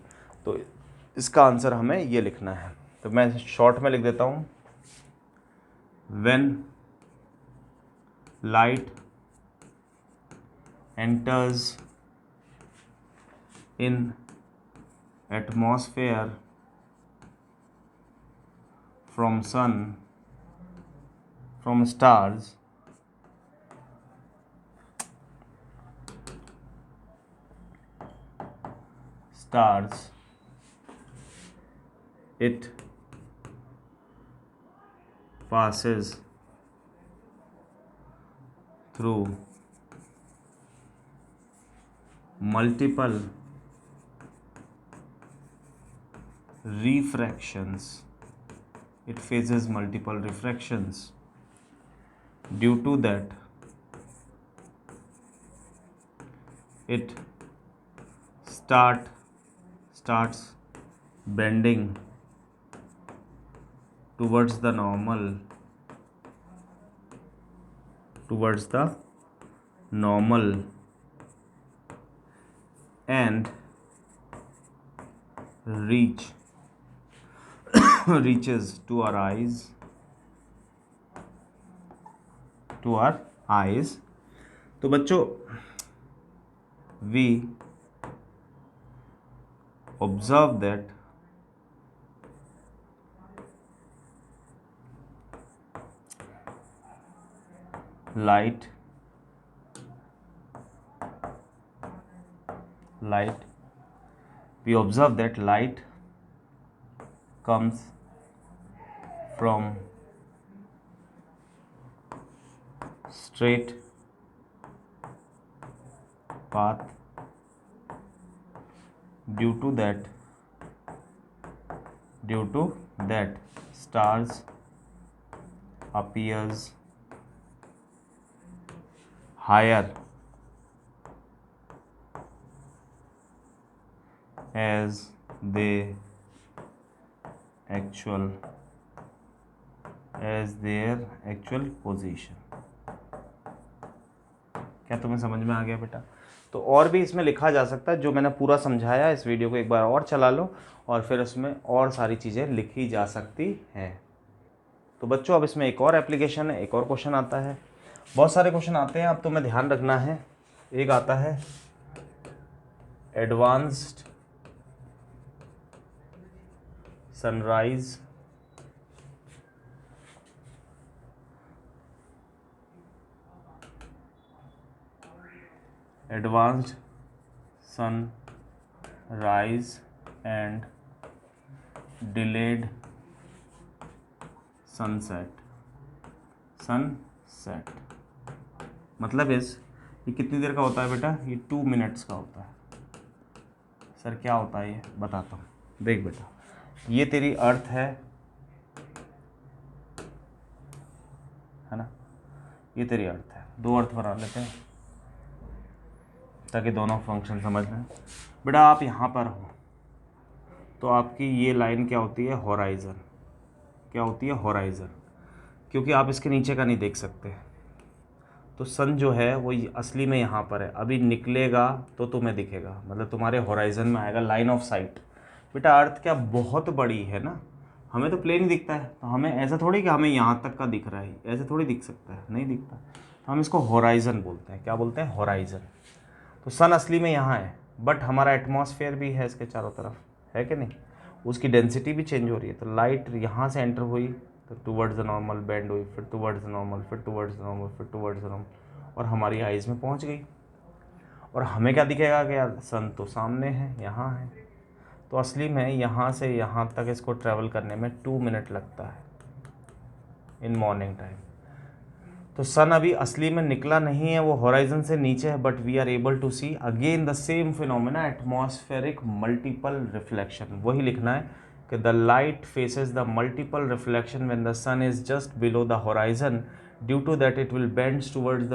तो इसका आंसर हमें ये लिखना है, तो मैं शॉर्ट में लिख देता हूँ, when light enters in atmosphere from stars, it passes through multiple refractions. It faces multiple refractions. Due to that, it starts bending towards the normal, and reaches to our eyes. तो बच्चों we observe that light comes from straight path. Due to that stars appears higher as their actual position। क्या तुम्हें समझ में आ गया बेटा? तो और भी इसमें लिखा जा सकता है, जो मैंने पूरा समझाया, इस वीडियो को एक बार और चला लो और फिर उसमें और सारी चीज़ें लिखी जा सकती हैं। तो बच्चों अब इसमें एक और एप्लीकेशन है, एक और क्वेश्चन आता है, बहुत सारे क्वेश्चन आते हैं, अब तुम्हें ध्यान रखना है। एक आता है advanced sunrise advanced sunrise and delayed sunset मतलब ये कितनी देर का होता है बेटा? ये 2 मिनट्स का होता है। सर क्या होता है ये बताता हूँ। देख बेटा, ये तेरी अर्थ है ना, ये तेरी अर्थ है। 2 अर्थ बना लेते हैं ताकि दोनों फंक्शन समझ लें। बेटा आप यहाँ पर हो तो आपकी ये लाइन क्या होती है? होराइज़न। क्या होती है? होराइज़न। क्योंकि आप इसके नीचे का नहीं देख सकते, तो सन जो है वो असली में यहाँ पर है। अभी निकलेगा तो तुम्हें दिखेगा, मतलब तुम्हारे होराइज़न में आएगा, लाइन ऑफ साइट। बेटा अर्थ क्या बहुत बड़ी है ना, हमें तो प्लेन ही दिखता है, तो हमें ऐसा थोड़ी कि हमें यहाँ तक का दिख रहा है, ऐसे थोड़ी दिख सकता है, नहीं दिखता। तो हम इसको होराइज़न बोलते हैं। क्या बोलते हैं? होराइज़न। तो सन असली में यहाँ है, बट हमारा एटमॉस्फेयर भी है इसके चारों तरफ, है कि नहीं? उसकी डेंसिटी भी चेंज हो रही है। तो लाइट यहाँ से एंटर हुई तो टुवर्ड्स द नॉर्मल बेंड हुई, फिर टुवर्ड्स द नॉर्मल, फिर टुवर्ड्स द नॉर्मल, फिर टुवर्ड्स द नॉर्मल, और हमारी आइज़ में पहुँच गई। और हमें क्या दिखेगा कि यार सन तो सामने है, यहाँ है। तो असली में यहाँ से यहाँ तक इसको ट्रैवल करने में 2 मिनट लगता है इन मॉर्निंग टाइम। तो सन अभी असली में निकला नहीं है, वो होराइजन से नीचे है, but we are able to see again the same phenomena, atmospheric multiple reflection. वही लिखना है कि the light faces the multiple reflection when the sun is just below the horizon, due to that it will bend towards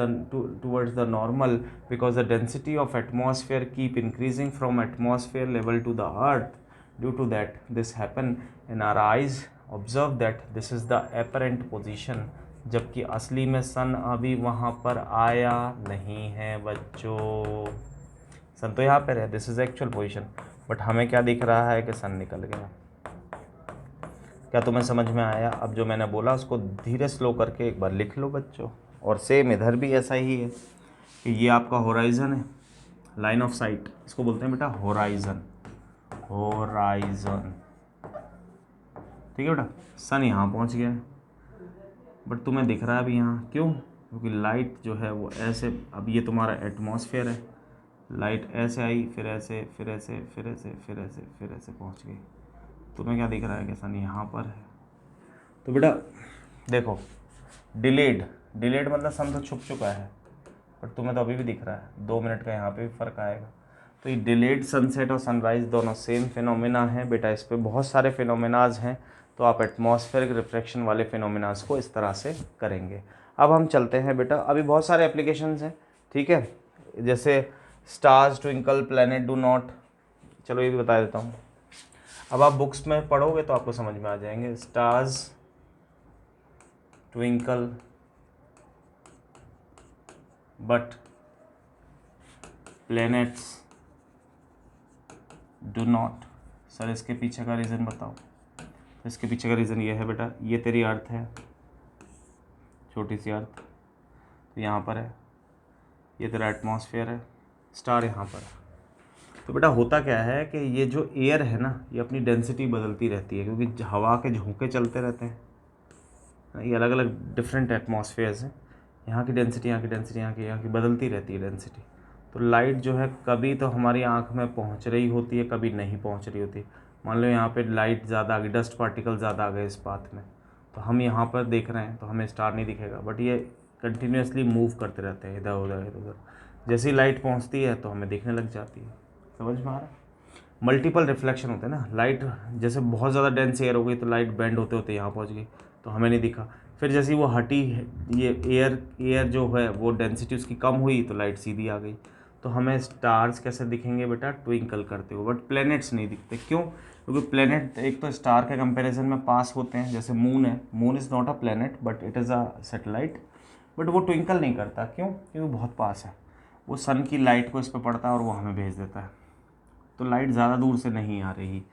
the normal, because the density of atmosphere keep increasing from atmosphere level to the earth. Due to that this happen in our eyes. Observe that this is the apparent position, जबकि असली में सन अभी वहाँ पर आया नहीं है बच्चों। सन तो यहाँ पर है, this is actual position, but हमें क्या दिख रहा है कि सन निकल गया। क्या तुम्हें समझ में आया? अब जो मैंने बोला उसको धीरे स्लो करके एक बार लिख लो बच्चों। और सेम इधर भी ऐसा ही है कि ये आपका होराइज़न है, लाइन ऑफ साइट, इसको बोलते हैं बेटा होराइज़न। होराइज़न, ठीक है बेटा। सन यहाँ पहुँच गया है, बट तुम्हें दिख रहा है अभी यहाँ, क्यों? क्योंकि लाइट जो है वो ऐसे, अब ये तुम्हारा एटमॉस्फेयर है, लाइट ऐसे आई, फिर ऐसे, फिर ऐसे, फिर ऐसे, फिर ऐसे, फिर ऐसे पहुँच गई। तुम्हें क्या दिख रहा है कि सन यहाँ पर है। तो बेटा देखो, डिलेड मतलब सन तो छुप चुका है, बट तुम्हें तो अभी भी दिख रहा है। 2 मिनट का यहाँ पे भी फ़र्क आएगा। तो ये डिलेड सनसेट और सनराइज़ दोनों सेम फिनोमेना है बेटा। इस पर बहुत सारे फिनोमेनाज हैं, तो आप एटमॉस्फेरिक रिफ्लेक्शन वाले फिनोमेनाज को इस तरह से करेंगे। अब हम चलते हैं बेटा, अभी बहुत सारे एप्लीकेशंस हैं, ठीक है, जैसे stars twinkle, planet do not. चलो ये भी बता देता हूँ। अब आप बुक्स में पढ़ोगे तो आपको समझ में आ जाएंगे। Stars twinkle but planets do not. Sir इसके पीछे का रीज़न बताओ। इसके पीछे का रीज़न ये है बेटा, ये तेरी अर्थ है, छोटी सी अर्थ, तो यहाँ पर है, ये तेरा एटमॉस्फेयर है, स्टार यहाँ पर है। तो बेटा होता क्या है कि ये जो एयर है ना, ये अपनी डेंसिटी बदलती रहती है, क्योंकि हवा के झोंके चलते रहते हैं। ये अलग अलग डिफरेंट एटमॉस्फेयर्स हैं, यहाँ की डेंसिटी, यहाँ की डेंसिटी, यहाँ की बदलती रहती है डेंसिटी। तो लाइट जो है कभी तो हमारी आँख में पहुँच रही होती है, कभी नहीं पहुँच रही होती। मान लो यहाँ पे लाइट ज़्यादा आ गई, डस्ट पार्टिकल ज़्यादा आ गए इस पाथ में, तो हम यहाँ पर देख रहे हैं तो हमें स्टार नहीं दिखेगा, बट ये कंटिन्यूसली मूव करते रहते हैं इधर उधर इधर उधर। जैसे ही लाइट पहुँचती है तो हमें दिखने लग जाती है। समझ में आ रहा है? मल्टीपल रिफ्लेक्शन होते हैं ना, लाइट जैसे बहुत ज़्यादा डेंस एयर हो गई तो लाइट बेंड होते होते यहाँ पहुँच गई तो हमें नहीं दिखा। फिर जैसे ही वो हटी, ये एयर जो है वो डेंसिटी उसकी कम हुई तो लाइट सीधी आ गई। तो हमें स्टार्स कैसे दिखेंगे बेटा? ट्विंकल करते हुए, बट प्लैनेट्स नहीं दिखते। क्यों? क्योंकि प्लैनेट एक तो स्टार के कंपैरिजन में पास होते हैं। जैसे मून है, moon is not a planet but it is a satellite, but वो ट्विंकल नहीं करता। क्यों? क्योंकि बहुत पास है, वो सन की लाइट को इस पर पड़ता है और वो हमें भेज देता है, तो लाइट ज़्यादा दूर से नहीं आ रही।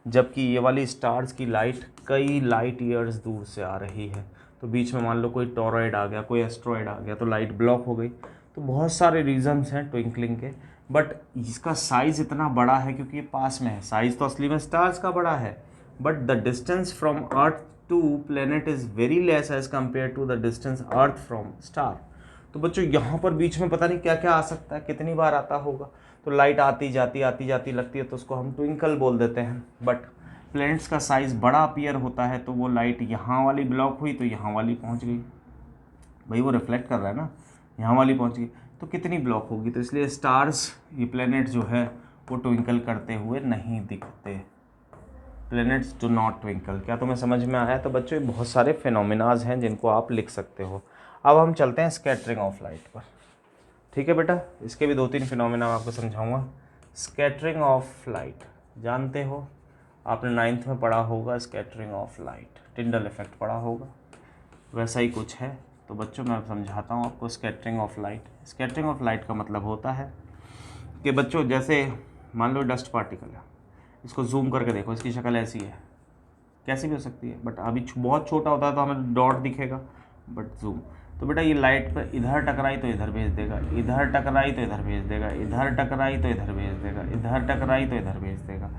जबकि ये वाली स्टार्स की लाइट कई लाइट ईयर्स दूर से आ रही है। तो बीच में मान लो कोई टोरॉइड आ गया, कोई एस्ट्रॉइड आ गया, तो लाइट ब्लॉक हो गई। तो बहुत सारे रीजंस हैं ट्विंकलिंग के, बट इसका साइज़ इतना बड़ा है क्योंकि ये पास में है। साइज़ तो असली में स्टार्स का बड़ा है, but the distance from earth to planet is very less as compare to the distance earth from star. तो बच्चों यहाँ पर बीच में पता नहीं क्या क्या आ सकता है, कितनी बार आता होगा। तो लाइट आती जाती लगती है तो उसको हम ट्विंकल बोल देते हैं। बट प्लैनेट्स का साइज़ बड़ा अपीयर होता है तो वो लाइट यहाँ वाली ब्लॉक हुई तो यहाँ वाली पहुँच गई, भाई वो रिफ्लेक्ट कर रहा है ना, यहाँ वाली पहुँच गई तो कितनी ब्लॉक होगी। तो इसलिए स्टार्स, ये प्लैनेट जो है वो ट्विंकल करते हुए नहीं दिखते। Planets do not twinkle. क्या तुम्हें समझ में आया? तो बच्चों ये बहुत सारे फिनोमिनाज हैं जिनको आप लिख सकते हो। अब हम चलते हैं स्कैटरिंग ऑफ लाइट पर। ठीक है बेटा, इसके भी 2-3 फिनोमिना आपको समझाऊंगा। स्कैटरिंग ऑफ लाइट जानते हो, आपने 9th में पढ़ा होगा scattering of light, Tyndall effect पढ़ा होगा, वैसा ही कुछ है। तो बच्चों मैं समझाता हूँ आपको scattering of light. Scattering of light का मतलब होता है कि बच्चों जैसे मान लो डस्ट पार्टिकल है, इसको जूम करके देखो, इसकी शक्ल ऐसी है, कैसी भी हो सकती है, बट अभी बहुत छोटा होता है तो हमें डॉट दिखेगा, बट जूम। तो बेटा ये लाइट पर इधर टकराई तो इधर भेज देगा, इधर टकराई तो इधर भेज देगा, इधर टकराई तो इधर भेज देगा, इधर टकराई तो इधर भेज देगा।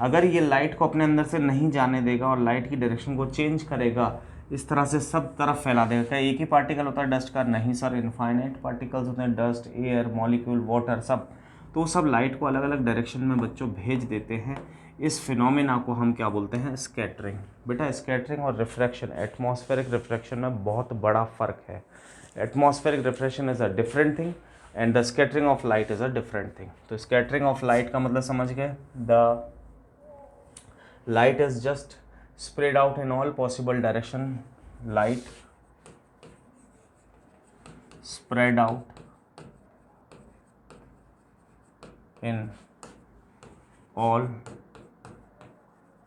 अगर ये लाइट को अपने अंदर से नहीं जाने देगा और लाइट की डायरेक्शन को चेंज करेगा, इस तरह से सब तरफ फैला देगा। क्या एक ही पार्टिकल होता है डस्ट का? नहीं सर, इनफाइनाइट पार्टिकल्स होते हैं, डस्ट, एयर, मॉलिक्यूल, वाटर, सब। तो वो सब लाइट को अलग अलग डायरेक्शन में बच्चों भेज देते हैं। इस फिनोमेना को हम क्या बोलते हैं? स्कैटरिंग। बेटा स्कैटरिंग और रिफ्रैक्शन, एटमॉस्फेरिक रिफ्रैक्शन में बहुत बड़ा फ़र्क है। Atmospheric refraction is a different thing and the scattering of light is a different thing. तो स्कैटरिंग ऑफ लाइट का मतलब समझ गए, the light is just spread out in all possible direction, light spread out in all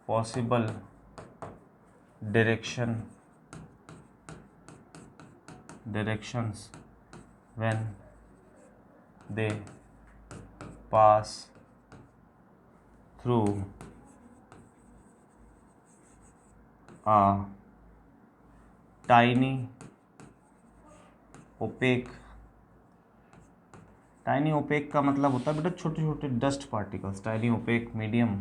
possible directions when they pass through a tiny opaque का मतलब होता है बेटा छोटे छोटे dust particles, tiny opaque medium.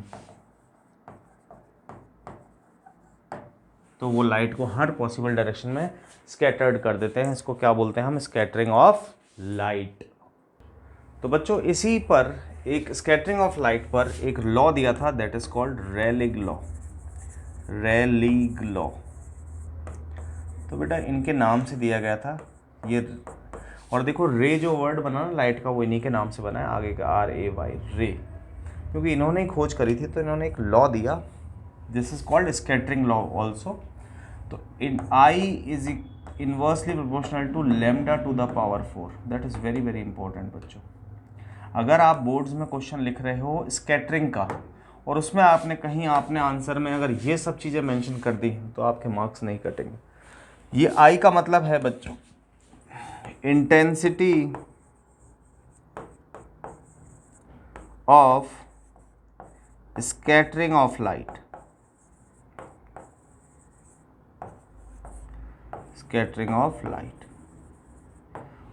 तो वो लाइट को हर पॉसिबल डायरेक्शन में स्कैटर्ड कर देते हैं। इसको क्या बोलते हैं हम? Scattering of light. तो बच्चों इसी पर एक स्कैटरिंग ऑफ लाइट पर एक लॉ दिया था, that is called Rayleigh law. Rayleigh law. तो बेटा इनके नाम से दिया गया था ये। और देखो रे जो वर्ड बना ना लाइट का, वो इन्हीं के नाम से बना है, आगे का RAY, रे। क्योंकि इन्होंने ही खोज करी थी तो इन्होंने एक लॉ दिया, this is called scattering law also. तो इन I is inversely proportional to lambda to the power 4। That is very very important बच्चों। अगर आप बोर्ड्स में क्वेश्चन लिख रहे हो स्कैटरिंग का और उसमें आपने कहीं आपने आंसर में अगर ये सब चीज़ें मेंशन कर दी तो आपके मार्क्स नहीं कटेंगे। ये I का मतलब है बच्चों intensity of scattering of light, scattering of light.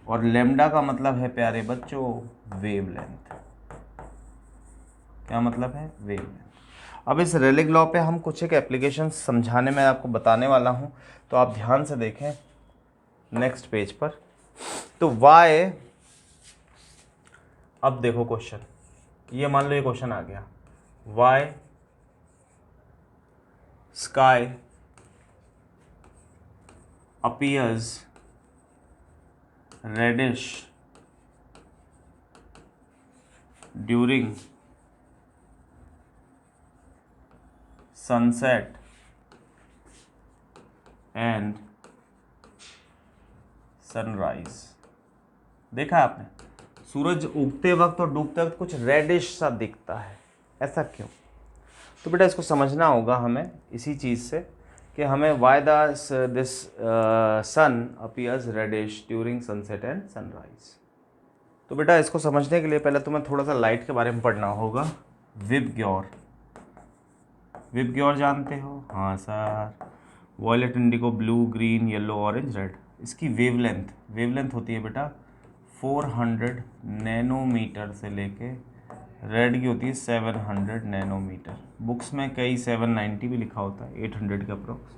और लैम्डा का मतलब है प्यारे बच्चों वेवलेंथ। क्या मतलब है? वेवलेंथ। अब इस रेलिग लॉ पे हम कुछ एक एप्लीकेशन समझाने में आपको बताने वाला हूं, तो आप ध्यान से देखें नेक्स्ट पेज पर। तो वाई, अब देखो क्वेश्चन, ये मान लो ये क्वेश्चन आ गया, why sky appears reddish during sunset and sunrise। देखा आपने, सूरज उगते वक्त और डूबते वक्त कुछ रेडिश सा दिखता है, ऐसा क्यों? तो बेटा इसको समझना होगा हमें इसी चीज़ से कि हमें why this sun appears reddish during sunset and sunrise. तो बेटा इसको समझने के लिए पहले तुम्हें थोड़ा सा लाइट के बारे में पढ़ना होगा। विबग्योर, विबग्योर जानते हो? हाँ sir, violet, indigo, blue, green, yellow, orange, red. इसकी वेवलेंथ होती है बेटा 400 नैनोमीटर से लेके रेड की होती है 700 नैनोमीटर, बुक्स में कई 790 भी लिखा होता है, 800 के अप्रोक्स।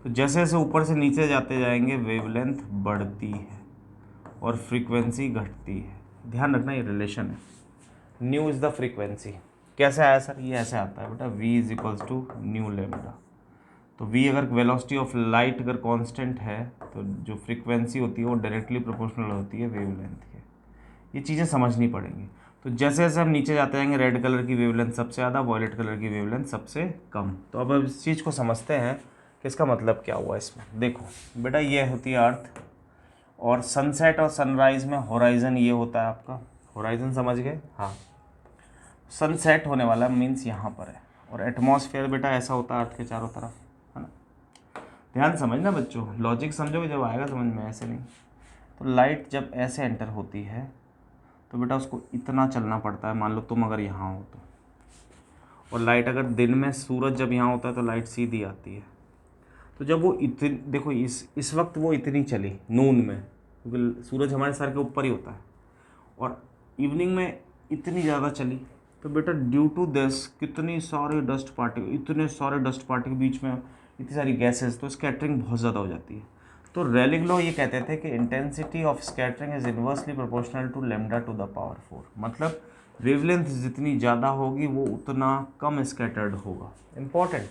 तो जैसे जैसे ऊपर से नीचे जाते जाएंगे वेवलेंथ बढ़ती है और फ्रीक्वेंसी घटती है। ध्यान रखना ये रिलेशन है, न्यू इज़ द फ्रीक्वेंसी। कैसे आया सर? ये ऐसे आता है बेटा, v is equals to nu lambda. तो v अगर वेलोसिटी ऑफ लाइट अगर कांस्टेंट है तो जो फ्रीक्वेंसी होती है वो डायरेक्टली प्रोपोर्शनल होती है वेवलेंथ के। ये चीज़ें समझनी पड़ेंगी। तो जैसे जैसे हम नीचे जाते जाएंगे रेड कलर की वेवलेंथ सबसे ज़्यादा, वॉयलेट कलर की वेवलेंथ सबसे कम। तो अब इस चीज़ को समझते हैं कि इसका मतलब क्या हुआ इसमें। देखो बेटा, ये होती है अर्थ, और सनसेट और सनराइज़ में होराइज़न ये होता है आपका, होराइज़न समझ गए? हाँ, सनसेट होने वाला मीन्स यहाँ पर है, और एटमॉस्फेयर बेटा ऐसा होता है अर्थ के चारों तरफ, है ना। ध्यान समझना बच्चों, लॉजिक समझोगे जब आएगा समझ में, ऐसे नहीं। तो लाइट जब ऐसे एंटर होती है तो बेटा उसको इतना चलना पड़ता है, मान लो तुम अगर यहाँ हो तो, और लाइट अगर दिन में सूरज जब यहाँ होता है तो लाइट सीधी आती है। तो जब वो इतनी, देखो इस वक्त वो इतनी चली नून में, क्योंकि सूरज हमारे सर के ऊपर ही होता है, और इवनिंग में इतनी ज़्यादा चली, तो बेटा ड्यू टू दिस कितनी सारे डस्ट पार्टिकल, इतने सारे डस्ट पार्टिकल बीच में, इतनी सारी गैसेस, तो स्कैटरिंग बहुत ज़्यादा हो जाती है। तो रेलिग लॉ ये कहते थे कि intensity of scattering is inversely proportional to lambda to the power 4। मतलब वेवलेंथ जितनी ज़्यादा होगी वो उतना कम स्कैटर्ड होगा। इंपॉर्टेंट,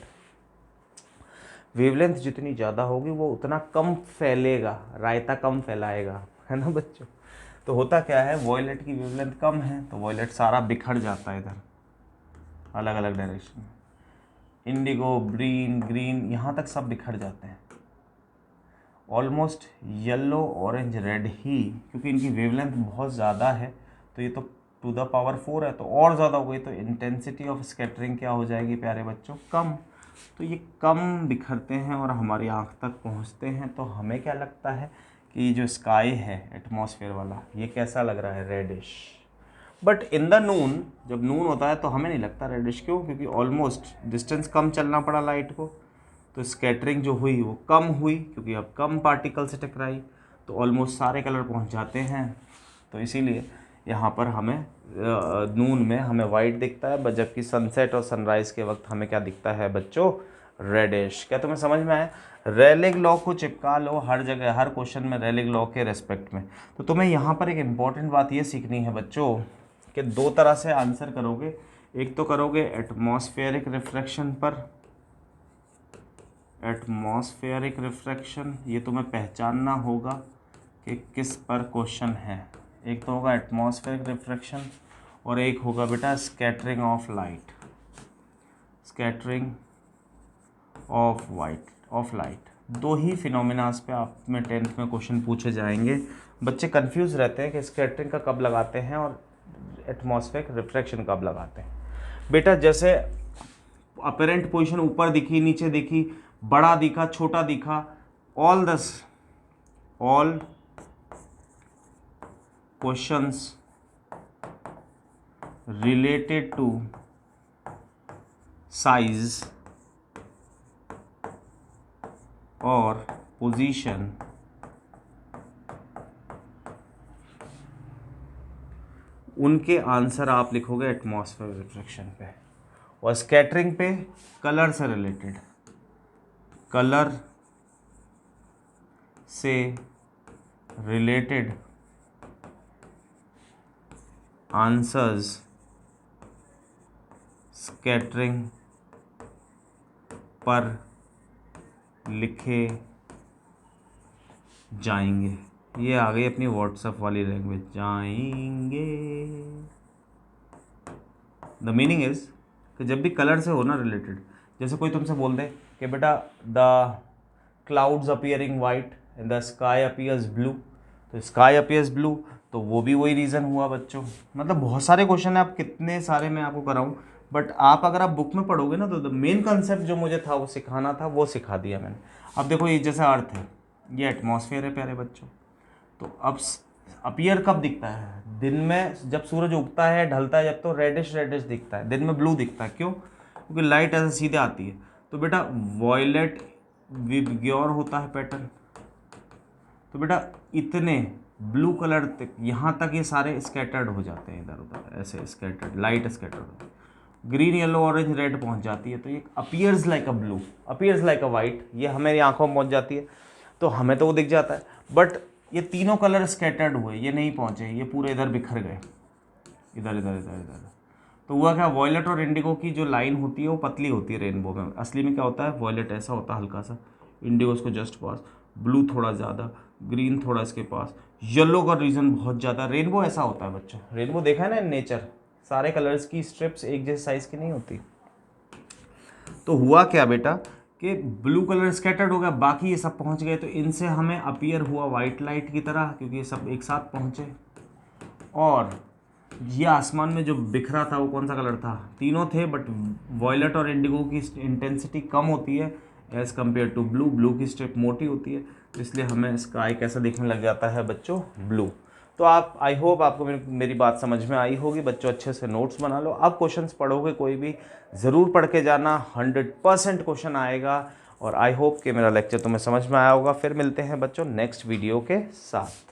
वेवलेंथ जितनी ज़्यादा होगी वो उतना कम फैलेगा, रायता कम फैलाएगा, है ना बच्चों। तो होता क्या है, वॉयलेट की वेवलेंथ कम है तो वॉयलेट सारा बिखर जाता है इधर अलग अलग डायरेक्शन में, इंडिगो, ग्रीन यहाँ तक सब बिखर जाते हैं। ऑलमोस्ट येलो, ऑरेंज, रेड ही, क्योंकि इनकी वेवलेंथ बहुत ज़्यादा है, तो ये तो टू द पावर 4 है, तो और ज़्यादा हो गई, तो इंटेंसिटी ऑफ स्कैटरिंग क्या हो जाएगी प्यारे बच्चों? कम। तो ये कम बिखरते हैं और हमारी आँख तक पहुँचते हैं, तो हमें क्या लगता है कि जो स्काई है एटमॉस्फेयर वाला, ये कैसा लग रहा है? रेडिश। बट इन द नून, जब नून होता है तो हमें नहीं लगता रेडिश। क्यों? क्योंकि ऑलमोस्ट डिस्टेंस कम चलना पड़ा लाइट को, तो स्कैटरिंग जो हुई वो कम हुई, क्योंकि अब कम पार्टिकल से टकराई, तो ऑलमोस्ट सारे कलर पहुंच जाते हैं। तो इसीलिए यहाँ पर हमें नून में हमें वाइट दिखता है, जबकि सनसेट और सनराइज़ के वक्त हमें क्या दिखता है बच्चों? रेडिश। क्या तुम्हें समझ में आया? रेलिग लॉ को चिपका लो हर जगह, हर क्वेश्चन में रेलिग लॉ के रेस्पेक्ट में। तो तुम्हें यहाँ पर एक इम्पॉर्टेंट बात ये सीखनी है बच्चों कि दो तरह से आंसर करोगे। एक तो करोगे एटमॉस्फेरिक रिफ्रैक्शन पर, एटमॉस्फेरिक रिफ्रैक्शन, ये तुम्हें पहचानना होगा कि किस पर क्वेश्चन है। एक तो होगा एटमॉस्फेरिक रिफ्रैक्शन और एक होगा बेटा scattering of light, scattering of light. दो ही फिनोमिनास पे आप में 10th में क्वेश्चन पूछे जाएंगे। बच्चे कंफ्यूज रहते हैं कि स्कैटरिंग का कब लगाते हैं और एटमॉस्फेरिक रिफ्रैक्शन कब लगाते हैं। बेटा जैसे अपेरेंट पोजीशन ऊपर दिखी, नीचे दिखी, बड़ा दिखा, छोटा दिखा, all questions related to size और पोजीशन उनके आंसर आप लिखोगे एटमॉस्फेरिक रिफ्रैक्शन पे, और स्कैटरिंग पे कलर से रिलेटेड, कलर से रिलेटेड आंसर्स स्कैटरिंग पर लिखे जाएंगे। ये आ गई अपनी व्हाट्सएप वाली लैंग्वेज, जाएंगे। द मीनिंग इज कि जब भी कलर से हो ना रिलेटेड, जैसे कोई तुमसे बोल दे कि बेटा the clouds appearing white and the sky appears blue, तो स्काई अपीयर्स ब्लू, तो वो भी वही रीज़न हुआ बच्चों। मतलब बहुत सारे क्वेश्चन है, आप कितने सारे मैं आपको कराऊं, बट आप अगर आप बुक में पढ़ोगे ना तो द मेन कंसेप्ट जो मुझे था वो सिखाना था, वो सिखा दिया मैंने। अब देखो ये जैसे अर्थ है, ये एटमॉस्फेयर है प्यारे बच्चों। तो अब अपीयर कब दिखता है? दिन में जब सूरज उगता है, ढलता है जब, तो रेडिश रेडिश दिखता है, दिन में ब्लू दिखता है। क्यों? क्योंकि लाइट ऐसे सीधे आती है। तो बेटा वॉयलेट विबग्योर होता है पैटर्न, तो बेटा इतने ब्लू कलर तक, यहाँ तक ये सारे स्कैटर्ड हो जाते हैं, इधर उधर ऐसे scattered, light scattered. Green yellow orange red पहुँच जाती है तो ये अपीयर्स लाइक अ ब्लू, अपीयर्स लाइक अ वाइट, ये हमारी आंखों में पहुँच जाती है तो हमें तो वो दिख जाता है। बट ये तीनों कलर स्कैटर्ड हुए, ये नहीं पहुँचे, ये पूरे इधर बिखर गए, इधर इधर इधर इधर। तो हुआ क्या, वॉयलेट और इंडिगो की जो लाइन होती है वो पतली होती है रेनबो में। असली में क्या होता है, वॉयलेट ऐसा होता है हल्का सा, इंडिगो उसको जस्ट पास, ब्लू थोड़ा ज़्यादा, ग्रीन थोड़ा इसके पास, येलो का रीजन बहुत ज़्यादा। रेनबो ऐसा होता है बच्चों, रेनबो देखा है ना नेचर, सारे कलर्स की स्ट्रिप्स एक जैसे साइज़ की नहीं होती। तो हुआ क्या बेटा कि ब्लू कलर स्कैटर्ड हो गया, बाकी ये सब पहुंच गए, तो इनसे हमें अपीयर हुआ वाइट लाइट की तरह, क्योंकि ये सब एक साथ पहुंचे। और ये आसमान में जो बिखरा था वो कौन सा कलर था, तीनों थे, बट वॉयलेट और इंडिगो की इंटेंसिटी कम होती है as compare to blue, blue की स्ट्रिप मोटी होती है, तो इसलिए हमें स्काई कैसा दिखने लग जाता है बच्चों, ब्लू। तो आप, आई होप आपको मेरी बात समझ में आई होगी बच्चों, अच्छे से नोट्स बना लो। अब क्वेश्चंस पढ़ोगे कोई भी, ज़रूर पढ़ के जाना, 100% क्वेश्चन आएगा। और आई होप कि मेरा लेक्चर तुम्हें समझ में आया होगा। फिर मिलते हैं बच्चों नेक्स्ट वीडियो के साथ।